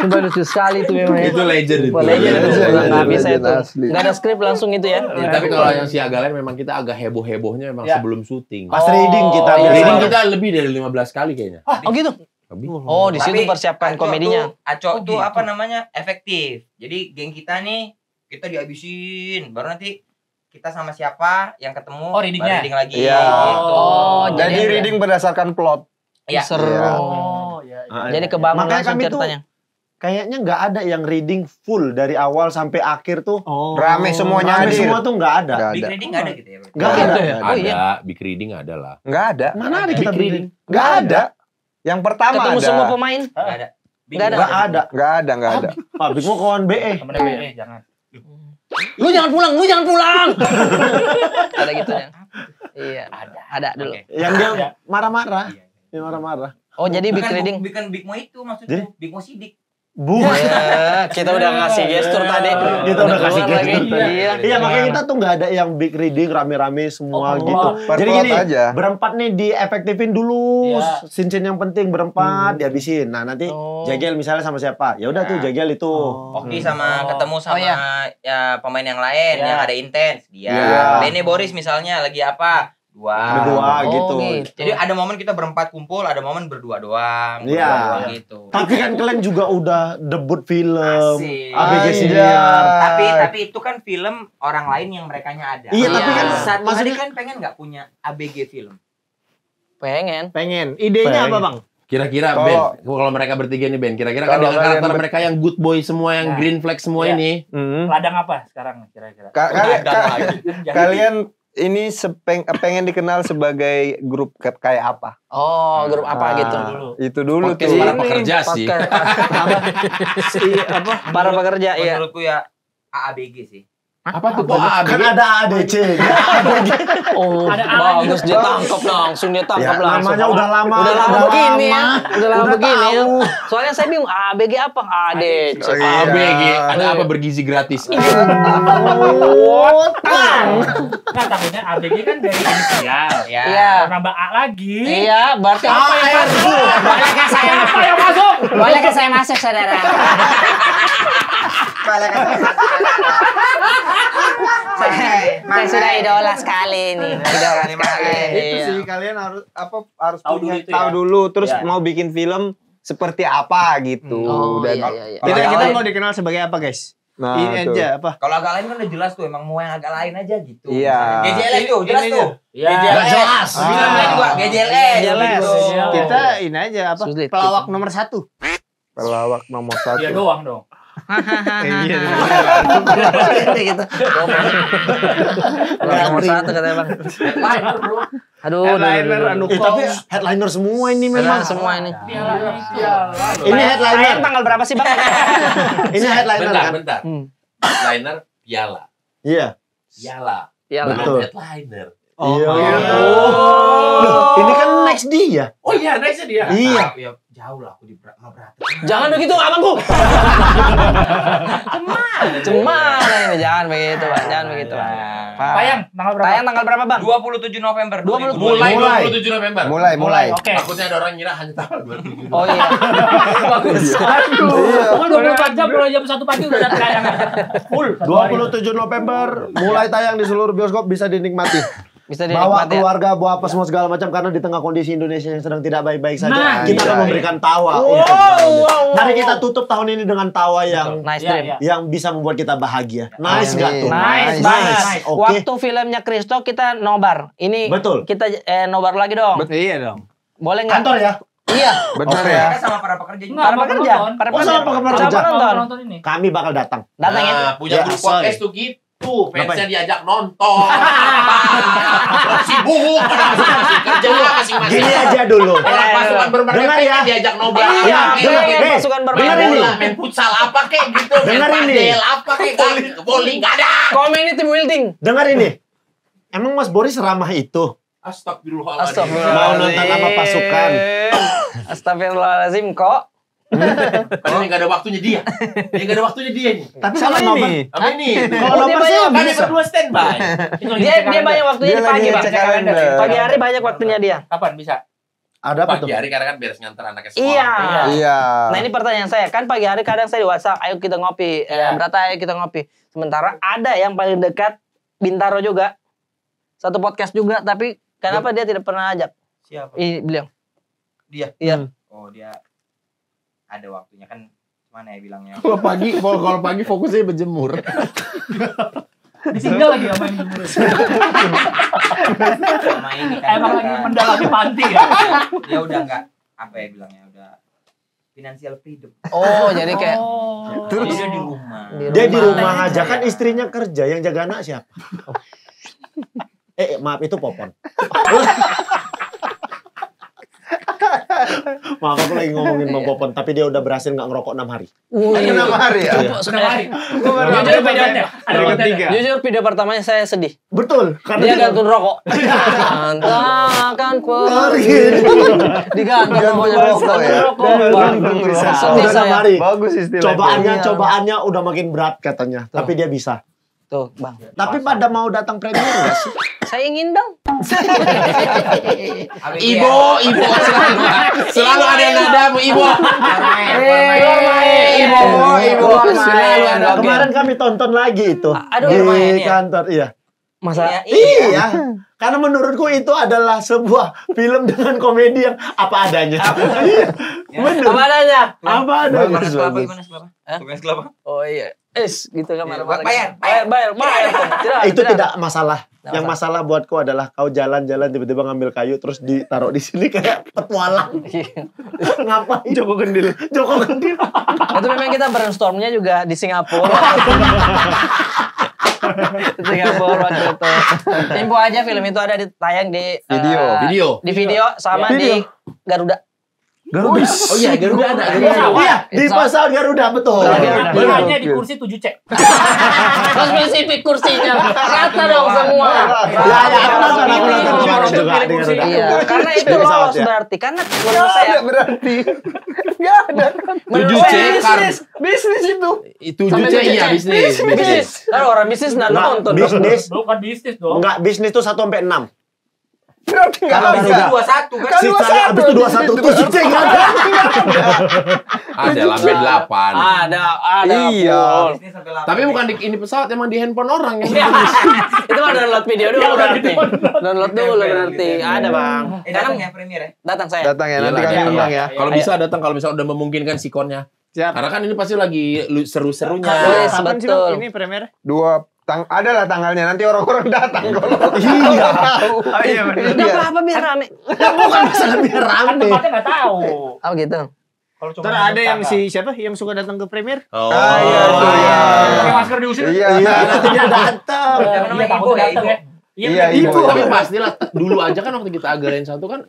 Coba lucu sekali itu memang. Itu legend itu. Wah, legend itu. Nggak bisa legend itu. asli. Nggak ada skrip langsung itu ya. Ya, tapi kalau yang si Agalain memang kita agak heboh-hebohnya memang sebelum syuting. Pas reading kita. iya. Reading kita lebih dari 15 kali kayaknya. Oh gitu. Lebih. Oh di situ Tapi persiapan Aco komedinya. Aco tuh apa namanya efektif. Jadi geng kita nih kita dihabisin. Baru nanti kita sama siapa yang ketemu. Oh, readingnya? baru reading lagi. Iya. Gitu. Oh, Jadi reading berdasarkan plot. Iya. Seru. Oh, iya. Jadi kebangun Makanya langsung kami tuh ceritanya. kayaknya nggak ada yang reading full dari awal sampai akhir tuh. Rame semuanya Rame hadir. semua tuh nggak ada. Nggak Big ada. reading nggak ada gitu ya. Bro? Nggak ada. Oh iya. Ada, big reading ada lah. Nggak ada. Mana ada kita Big reading? Nggak ada. Yang pertama Ketemu ada. semua pemain. Nggak ada. Nggak ada. Nggak ada. Nggak ada. Pabrik mau kawan BE. Temennya BE, jangan. Lu jangan pulang. Ada gitu ya. Iya. Ada dulu. Oke. Yang dia Ada. marah-marah. Iya. Dia marah-marah. Oh jadi big Bukan reading. bukan Big Mo itu maksudnya. Big Mo sidik. Ya, kita udah ngasih gestur tadi. Kita udah kasih keluar lagi. gestur. Iya. Iya makanya kita tuh nggak ada yang big reading rame-rame semua gitu. Per Jadi plot gini, aja. berempat nih diefektifin dulu, Iya. scene yang penting berempat dihabisin. Nah nanti Oh. Jagel misalnya sama siapa? Ya udah tuh Jagel itu. Oki sama ketemu sama iya. ya pemain yang lain Iya. yang ada intens. Dia. Iya. Bene Boris misalnya lagi apa? Berdua Oh, gitu. gitu. Jadi ada momen kita berempat kumpul, ada momen berdua doang. Iya. Berdua doang gitu. Tapi kan kalian juga udah debut film, Asik. ABG Anjay. Senior. Tapi itu kan film orang lain yang merekanya ada. Iya, tapi kan satu hari maksudnya kan pengen nggak punya ABG film. Pengen. Idenya Pengen. apa bang? Kira-kira Kalau- Ben, kalau mereka bertiga nih Ben, kira-kira kan Kalau dengan kalian karakter mereka yang good boy semua, yang Nah. green flag semua Iya. ini, Ladang apa sekarang kira-kira? Jadi- Kalian ini pengen dikenal sebagai grup kayak apa? Oh, grup apa Ah, gitu? Itu dulu podcast tuh. para pekerja sih. Para pekerja iya. Menurutku ya AABG sih. Apa tuh? kan ada ADC. Oh, Ada bagus dia tangkap langsung Ya, langsung. namanya udah lama. Udah lama begini ya. Udah lama Udah begini ya. tahu. Soalnya saya bingung ABG apa? ADC. Oh, iya. ABG, ada apa bergizi gratis? Kan takutnya ABG kan dari inisial. Ya. Iya. Kalau nambah A lagi. Iya, berarti apa yang masuk? Bolehkah saya masuk? Bolehkah saya masuk, saudara? Saya sudah idola sekali nih. Idola sekali. Itu Iya. sih kalian harus Tahu dulu itu tahu ya. dulu terus Iya. mau bikin film seperti apa gitu. Oh, Dan iya, iya, iya. Kita Kalau kita lain- mau dikenal sebagai apa guys? nah, Ini tuh. aja apa? Kalau agak lain kan udah jelas tuh, emang mau yang agak lain aja gitu. Iya. GJLS tuh, jelas Ini tuh. Iya. GJLS. jelas. Filmnya juga GJLS. Jelas. gitu. Kita ini aja apa? Sulit, Pelawak nomor 1. Pelawak nomor 1. Dia doang dong. Iya. gitu. Nomor 1 katanya Bang. Headliner bro. Aduh, Headliner, anu Tapi headliner semua ini memang. semua ini. Ini headliner. Tayang tanggal berapa sih, Bang? Ini headliner Bentar, kan? bentar. Headliner piala. Iya. Piala. Iya lah. Betul. Headliner. Iya. Loh, ini kan next next dia. Oh iya, next dia. Iya. Ya jauh lah aku di Mabrata. Jangan begitu abangku. Cemana ini? Jangan begitu, Bang. Jangan begitu, Bang. Tayang tanggal berapa? Tayang tanggal berapa, Bang? 27 November. 20. Mulai Mulai. 27 November. Mulai. Oke. Takutnya ada orang ngira hanya tanggal 27. Oh iya. Bagus. Pokoknya 24 jam mulai jam 1 pagi udah ada tayangan. Full. 27 November mulai tayang di seluruh bioskop, bisa dinikmati. Bisa Bawa dinikmati. Ya. keluarga, bawa apa semua segala macam, karena di tengah kondisi Indonesia yang sedang tidak baik-baik saja, Nah, kita akan memberikan tawa untuk bahagia. Mari kita tutup tahun ini dengan tawa yang Nice Iya, dream. iya. yang bisa membuat kita bahagia. Nice Amin. nggak tuh? Nice banget. Oke. Waktu filmnya Kristo kita nobar. Ini Betul. kita nobar lagi dong. Iya dong. Boleh nggak? Kantor ya? Iya. Benar Oke. ya. Kita sama para pekerja juga. Para pekerja. Para Oh, sama pekerja. penonton. Nonton ini. Kami bakal datang. Datang ya. Nah, punya Ya, grup sorry. podcast tuh gitu. Fansnya diajak nonton. Sibuk pada masing-masing. Kerja masing-masing. Gini aja dulu. Orang pasukan bermereka Dengar ya. diajak nobar. Iya, Apa dengar kek? ya, Nih, pasukan dengar bermain ini. bola, main futsal apa kek gitu. Main Dengar ini. padel apa kek. Bowling nggak ada. Community building. Dengar ini. Emang Mas Boris ramah itu? Astagfirullahaladzim. Astagfirullah. Mau nonton apa pasukan? Astagfirullahaladzim kok. Ini nggak ada waktunya dia. Dia nggak ada waktunya dia nih. Tapi kalau nobar, Apa ini? kalau dia nobar banyak sih Kami bisa. berdua standby. Dia banyak waktunya Dia di pagi, lagi Bang. cek kalender. Pagi hari banyak waktunya dia. Kapan bisa? Ada apa tuh? Pagi hari karena kan beres nganter anaknya sekolah. Iya. Iya. Nah ini pertanyaan saya, kan pagi hari kadang saya di WhatsApp, ayo kita ngopi, berata ayo kita ngopi. Sementara ada yang paling dekat Bintaro juga, satu podcast juga, tapi kenapa dia tidak pernah ajak? Siapa? Beliau. Dia. Iya. Oh, dia ada waktunya kan mana ya bilangnya. Kalau pagi fokusnya berjemur. Ditinggal lagi sama yang jemur. Sama ini kan. Emang lagi udah- mendalami panti ya. Dia udah enggak apa ya bilangnya, udah financial freedom. Oh jadi kayak Jadi dia di rumah. Dia di rumah Nah, aja, iya. kan istrinya kerja, yang jaga anak siapa? Maaf, itu Popon. Maaf, aku lagi ngomongin Bang Popon, tapi dia udah berhasil nggak ngerokok 6 hari. Kenapa hari ya? Sudah hari. Jujur Ada kontennya. Jujur video pertamanya saya sedih. Betul, karena Dia gantung rokok. Akan pergi. Digantung rokoknya. rokok ya. Gantung bisa. Sedih udah 6 saya. hari. Bagus istilahnya. Cobaannya udah makin berat katanya, tapi dia bisa. Tuh bang. Tapi pada mau datang premier nggak sih? Saya ingin dong. Ibu selalu ada nada ibu. Ibu selalu ada. Kemarin kami tonton lagi itu Aduh, di main ya. kantor, iya. Masa Iya, karena menurutku itu adalah sebuah film dengan komedi yang apa adanya. Iya, bener. apa adanya? Apa adanya. Gimana kelapa? Gimana kelapa? Gimana kelapa? Oh iya. Gitu kan Iya, marah-marah. bayar. Itu tidak masalah. Yang masalah buatku adalah kau jalan-jalan tiba-tiba ngambil kayu terus ditaruh di sini kayak petualang. Ngapain? Joko Kendil. Itu memang kita brainstormnya juga di Singapura. Di Singapura waktu itu. Info aja film itu ada tayang di di video sama di Garuda. Garuda. Oh iya, Garuda ada. Iya, di pesawat Garuda, betul. Hanya di kursi 7C. Spesifik kursinya. Rata dong semua. Ya, aku nonton juga di Garuda. Iya, karena itu Di pesawat, lolos ya. berarti. Karena menurut saya Berarti. Nggak ada. menurut 7C saya Bisnis itu. Itu 7C iya bisnis. bisnis. Kalau orang bisnis nggak nonton dong. Bisnis. Bukan bisnis dong. Enggak, bisnis tuh 1 sampai 6. Berarti nggak Kalau bisa. Garuda. 21 kan. Kan Sisanya habis itu 21 tuh sisanya nggak ada. Ada lambe 8. Ada Iya. Pul. Bisnis sampai 8. Tapi bukan di ini pesawat, emang di handphone orang yang Itu mah download video dulu berarti. Download dulu berarti. Ada bang. Datang ya premier ya. Datang saya. Datang ya, nanti kami Iyalah, undang ya. Kalau bisa datang, kalau misalnya udah memungkinkan sikonnya. Siap. Karena kan ini pasti lagi seru-serunya. Yes, Kapan sih betul. Bang? Ini premier? Adalah tanggalnya, nanti orang-orang datang kalau Iya. Oh iya benar. Udah apa-apa biar rame. Bukan masalah biar Kan rame. tempatnya nggak tahu. Oh gitu. Kalau cuma Ntar ada yang si siapa yang suka datang ke premier? Oh. iya. pakai masker diusir. Iya. Iya, nanti dia datang. Siapa namanya? Iya, Ibu ya, datang Ibu. ya. Iya, Itu Ibo. tapi pastilah dulu aja kan waktu kita agarain satu kan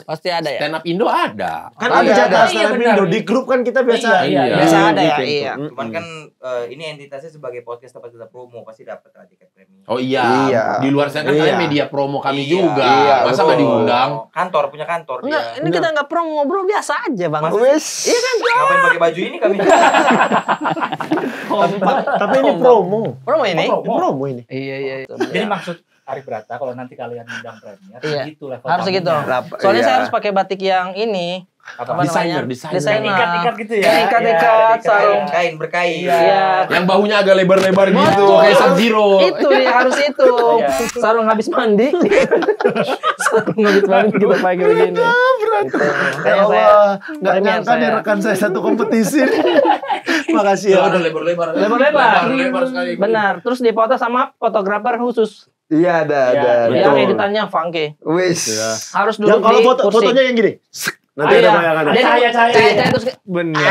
Pasti ada ya. stand up Indo ada. Kan Ada, ada ada. stand up Iya, Indo benar. di grup kan kita biasa. Iya. Biasa ada ya, Gitu. iya. Cuman kan ini entitasnya sebagai podcast tempat kita promo pasti dapat lah tiket premium. Oh iya. Iya. Di luar sana kan Iya. kalian media promo kami Iya. juga. Iya, Masa betul. nggak diundang? Kantor punya kantor Enggak, dia. ini kita enggak promo, ngobrol biasa aja, Bang. Wes. Iya kan? Ngapain pakai baju ini kami? Tapi ini promo. Promo ini? Oh, promo. Promo ini. Iya, iya. Jadi maksud Arif Brata kalau nanti kalian undang premier, Iya. gitu level Harus tamunya. segitu. Soalnya saya harus pakai batik yang ini. Apa? Apa Desainer, namanya? desainer. Desainer. Ikat-ikat gitu ya. Yang ikat-ikat, Iya, sarung. Kain berkain. Iya. Yang bahunya agak lebar-lebar gitu, Betul. kayak Sub-Zero. Itu dia harus itu. Iya. Sarung habis mandi. Sarung habis mandi kita pakai begini. Gitu. Ya Kayaknya saya Allah, nggak premier nyangka nih saya. rekan saya satu kompetisi. Makasih ya. Ada lebar-lebar. Lebar-lebar. Lebar sekali. Benar. Terus dipoto sama fotografer khusus. Iya, ada. Yang Betul. editannya funky. Wes. Harus Yang duduk kalau di foto kursi. fotonya yang gini. Nanti Ah, ada iya. bayangannya. Dia Cahaya-cahaya. cahaya terus Bener.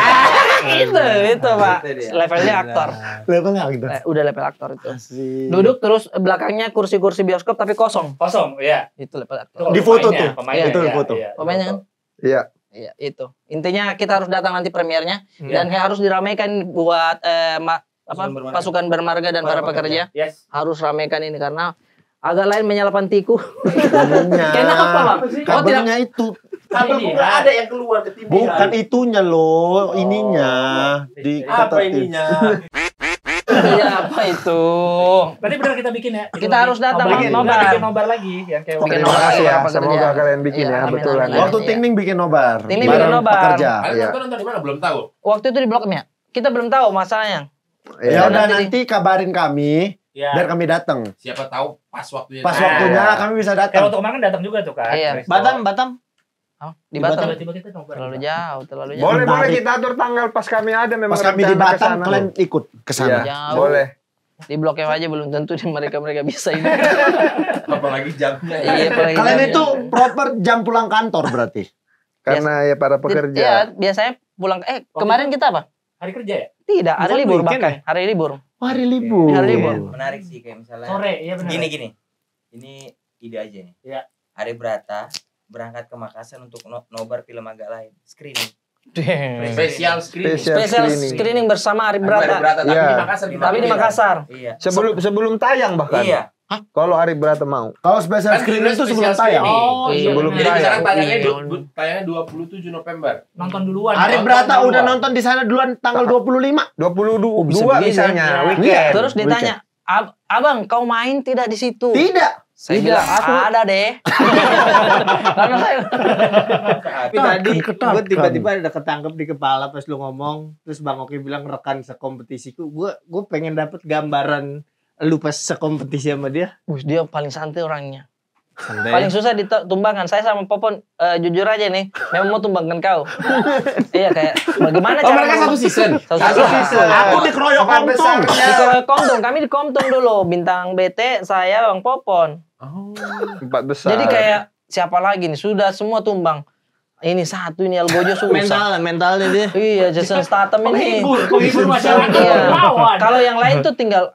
itu Pak. Itu dia. Levelnya aktor. Levelnya gitu. Udah level aktor itu. Asik. Duduk terus belakangnya kursi-kursi bioskop tapi kosong. Kosong, ya. Itu level aktor. Kalau Di foto pemainnya, tuh. pemainnya, Itu di iya, foto. iya, di Pemainnya foto. kan? Iya. Iya, itu. Intinya kita harus datang nanti premiernya dan harus diramaikan buat pasukan bermarga dan para pekerja. Yes. Harus ramaikan ini karena agak lain menyalapan tiku. Kabarnya. Kenapa, Pak? Oh, tidak. Kabarnya itu. Ini ada yang keluar ketimbangan. Bukan itunya loh, ininya. Di Apa kata ininya? Iya, apa itu? Berarti benar kita bikin ya. Kita harus datang, bikin nobar. Bikin nobar lagi yang kayak Bikin Terima nobar kasih lagi ya. para Semoga pekerja. kalian bikin Iya, ya, amin, betulan. amin. Waktu Iya. Ting Ning bikin nobar. Ting Ning Bareng bikin nobar. pekerja. Kalian Iya. nonton di mana? Belum tahu. Waktu itu di Blok M ya? Kita belum tahu masalahnya. Ya udah nanti- nanti kabarin kami ya. biar kami datang. Siapa tahu pas waktunya. Pas Nah. waktunya kami bisa Kalau datang. untuk kemarin kan datang juga tuh kan. Iya. Resto. Batam. Oh, di Batam. Tiba-tiba kita nobar. Terlalu jauh, terlalu jauh. Boleh Menarik. kita atur tanggal pas kami ada memang. Pas kami di rencana Batam kesana. kalian ikut ke Iya, sana. Jauh. boleh. Di Blok M aja belum tentu mereka bisa ini. Apalagi jamnya. Iya, apalagi Kalian jamnya. itu proper jam pulang kantor berarti. Karena ya para pekerja. Iya, biasanya pulang kemarin kita apa? Hari kerja ya? Tidak, hari Bukan libur weekend bahkan. Hari libur. Hari libur. Hari libur. Menarik sih kayak misalnya. Sore, iya benar. Gini. Ini ide aja nih. Iya. Arif Brata berangkat ke Makassar untuk nobar film agak lain, screening. Spesial screening. Spesial screening bersama Arif Brata. Tapi Iya. di Makassar. Tapi di Makassar. Iya. Sebelum tayang bahkan. Iya. Kalau Arif Brata mau. Kalau spesial Kan screening itu sebelum spesial tayang. screening. Oh, iya. Sebelum benar. Jadi misalkan tayang. tayangnya Iya. tayangnya 27 November. Nonton duluan. Arif ya. Brata Nonton udah duluan. nonton di sana duluan tanggal 25. 22 bisa dua begini, misalnya ya. weekend. Terus ditanya, "Abang, kau main tidak di situ?" Tidak. Saya Tidak, bilang, aku- ada deh. Karena saya Tapi tadi Ketakkan. gue tiba-tiba ada ketangkep di kepala pas lu ngomong, terus Bang Oki bilang rekan sekompetisiku, gue pengen dapet gambaran lu pas sekompetisi sama dia. dia paling santai orangnya. Paling susah ditumbangkan. Saya sama Popon jujur aja nih, memang mau tumbangkan kau. Iya kayak bagaimana Oh, mereka satu season. Satu season. Aku dikeroyok Bukan Komtung. besarnya. Di Komtung, kami di Komtung dulu, bintang BT, saya Bang Popon. Empat besar. Jadi kayak siapa lagi nih? Sudah semua tumbang. Ini satu ini Algojo susah. Mentalnya dia. Iya, Jason Statham ini. Penghibur masyarakat. Iya. Lawan. Kalau yang lain tuh tinggal,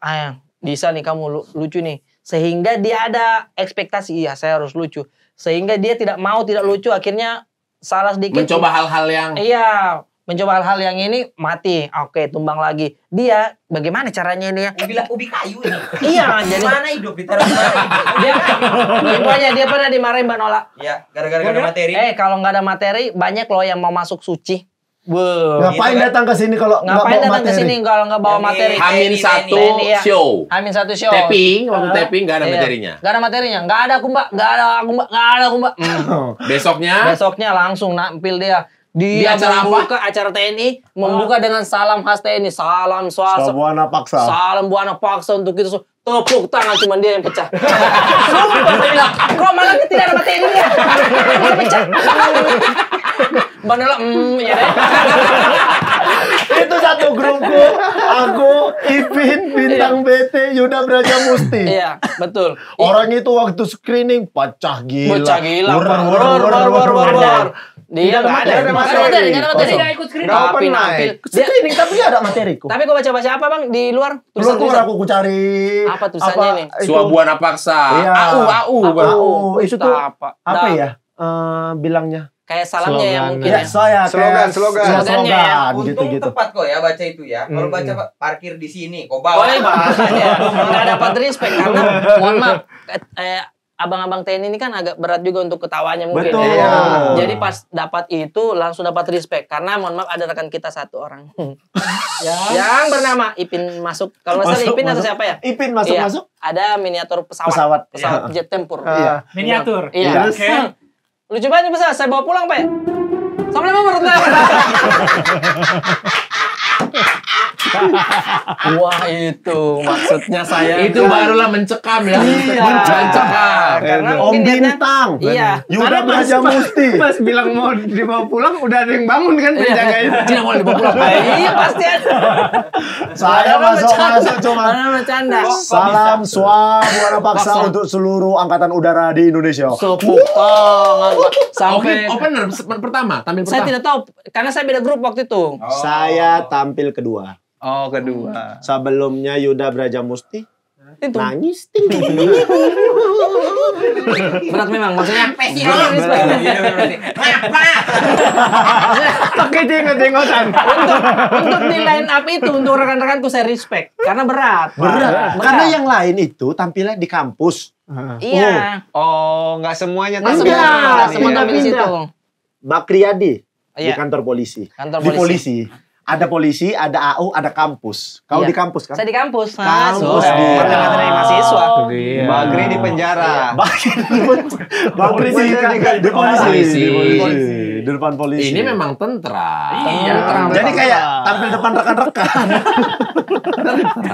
bisa nih kamu lucu nih. Sehingga dia ada ekspektasi, iya saya harus lucu. Sehingga dia tidak mau tidak lucu, akhirnya salah sedikit. Mencoba hal-hal yang Iya, mencoba hal-hal yang ini mati. Oke, tumbang lagi. Dia bagaimana caranya dia? Ubi kayu ini. Iya, jadi Mana hidup ditaruh di mana hidup? dia pokoknya dia pernah dimarahin Mbak Nola. Ya, gara-gara gak ada materi. Kalau nggak ada materi, banyak loh yang mau masuk suci. Ngapain Gitu kan? datang ke sini kalau nggak Ngapain bawa datang ke materi? sini kalau nggak bawa Ini- materi? Hamin satu Iya. show. Hamin satu show. Tapping, waktu tapping nggak ada Iya. materinya. Nggak ada materinya. Nggak ada aku mbak. Nggak ada aku mbak. Nggak ada aku mbak. Besoknya Besoknya langsung nampil dia. Di Dia acara membuka acara TNI, membuka dengan salam khas TNI, salam swasta, Sabuana paksa. salam buana paksa untuk itu. Tepuk tangan cuma dia yang pecah. Sumpah saya bilang, kok malah tidak ada materinya? Dia pecah. Mbak Nela, ya deh. Itu satu grup Aku Ipin bintang BT Yuda Brajamusti. Iya, betul. Orang itu waktu screening pecah gila. Bocah gila. War. Dia nggak ada. Nggak ada materi. Nggak ada materi. Nggak ikut screening. Nggak Tapi open nampil. mic. Screening tapi ada materiku. Tapi kau baca-baca apa bang di luar? Keluar aku cari. Apa tulisannya nih? itu- Suabuana paksa. Iya. AU. Itu tuh apa? apa ya? Bilangnya. Kayak salamnya ya Slogan. mungkin Ya, ya. saya Slogan. Slogannya ya. Slogan Untung gitu-gitu. tepat kok ya baca itu ya. Kalau baca parkir di sini, kok bawa. Boleh banget ya. Nggak dapat respect karena mohon maaf abang-abang TNI ini kan agak berat juga untuk ketawanya mungkin. Betul. Ya. Iya. Jadi pas dapat itu langsung dapat respect karena mohon maaf ada rekan kita satu orang yang bernama Ipin masuk. Kalau nggak salah Masuk, Ipin atau masuk. siapa ya? Ipin Iya. masuk. Ada miniatur Pesawat. pesawat jet tempur. Iya. Miniatur. Iya. Oke. Lucu banget pesawat. Saya bawa pulang, Pak. Sama-sama menurut saya. Wah, itu maksudnya saya. Itu barulah mencekam ya. Iya. Mencekam. Karena Om mungkin niatnya- Bintang. Iya. Yuda Brajamusti. Pas bilang mau dibawa pulang udah ada yang bangun kan penjagain. Tidak mau dibawa pulang. Iya, pasti ada. Saya masuk cuma Mana bercanda. salam Suabuana paksa untuk seluruh angkatan udara di Indonesia. Sampai Opener pertama, tampil saya pertama. tidak tahu karena saya beda grup waktu itu. Saya tampil kedua. Oh, kedua. Sebelumnya Yuda Brajamusti Itu nangis. berat memang maksudnya. Pakai jenggot-jenggotan. Untuk di line up itu untuk rekan-rekanku saya respect karena berat. Berat. Karena yang lain itu tampilnya di kampus. Iya. Oh, nggak semuanya Nggak tampil. semua, Enggak, nggak semua iya. tampil di situ. Bakriyadi di Iya. kantor polisi. Kantor Di polisi. polisi. Ada polisi, ada AU, ada kampus. Kau Iya. di kampus kan? Saya di kampus. Kampus Nah, dia. materi mahasiswa. Bagri di penjara. Bakri di polisi. Polisi. Di depan polisi. Ini memang tentara. Iya. Jadi kayak tampil depan rekan-rekan.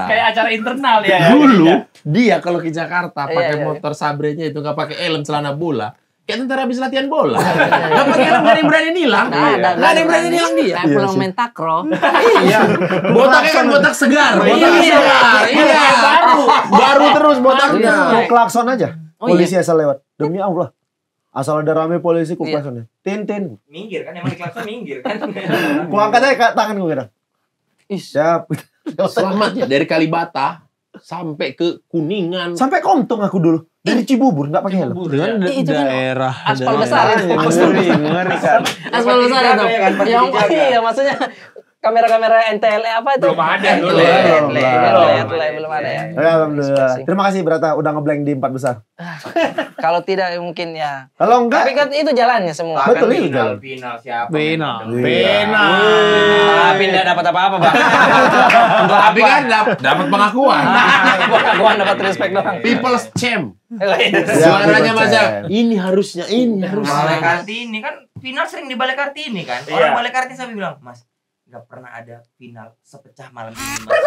Kayak acara internal ya. Dulu dia kalau ke Jakarta Iya, pakai iya. motor sabrenya itu nggak pakai helm celana bola. Kayak tentara habis latihan bola. Nggak pakai helm, nggak ada yang berani nilang. Nggak ada Nggak ada yang berani nilang dia. Saya pulang main takro. Iya. Botaknya kan botak segar. Botak Iya. segar. Iya. Baru terus botaknya. Ku klakson aja. Oh, Polisi asal lewat. Demi Allah. Asal ada rame polisi ku Iya. klaksonnya. Tin. Minggir kan, emang di klakson minggir kan. Ku angkat aja ke tangan ku kira. Siap. Selamat ya dari Kalibata sampai ke Kuningan. Sampai Kontong aku dulu. Dari Cibubur nggak pakai helm. Dengan Itu kan daerah aspal besar itu. Ngeri kan. Aspal besar itu. Dijaga ya kan, pasti Yang dijaga. iya maksudnya kamera-kamera NTLE apa itu? Belum ada dulu. Belum ada ya. Alhamdulillah. Terima kasih Brata udah ngeblank di 4 besar. Kalau tidak mungkin ya. Kalau Tapi enggak, kan itu jalannya semua. Betul itu final, jalan. final siapa? Final. Tapi tidak dapat apa-apa, Bang. Tapi kan dapat pengakuan. Gua dapat respect doang. People's Champ. Ya, Suaranya People's Mas Champ. ini harusnya. Balai Kartini kan final sering di Balai Kartini kan. Iya. Orang Balai Kartini sampai bilang, "Mas, nggak pernah ada final sepecah malam ini, Mas."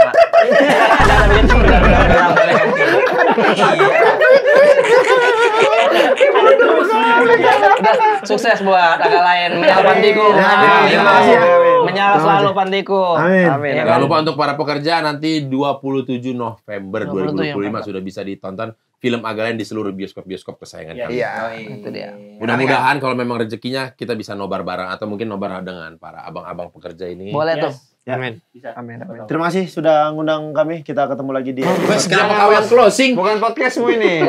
Sukses buat agak lain menyala pantiku. Ya, terima kasih ya. Menyala selalu pantiku. Amin. Ya, Jangan lupa untuk para pekerja nanti 27 November 27 2025 sudah bisa ditonton film Agalen di seluruh bioskop-bioskop kesayangan Iya. kami. Iya. Itu dia. Mudah-mudahan kalau memang rezekinya kita bisa nobar bareng atau mungkin nobar dengan para abang-abang pekerja ini. Boleh tuh. Amin. Bisa. Amin. Terima kasih sudah ngundang kami. Kita ketemu lagi di Wes, kenapa kau yang closing? Bukan podcastmu ini.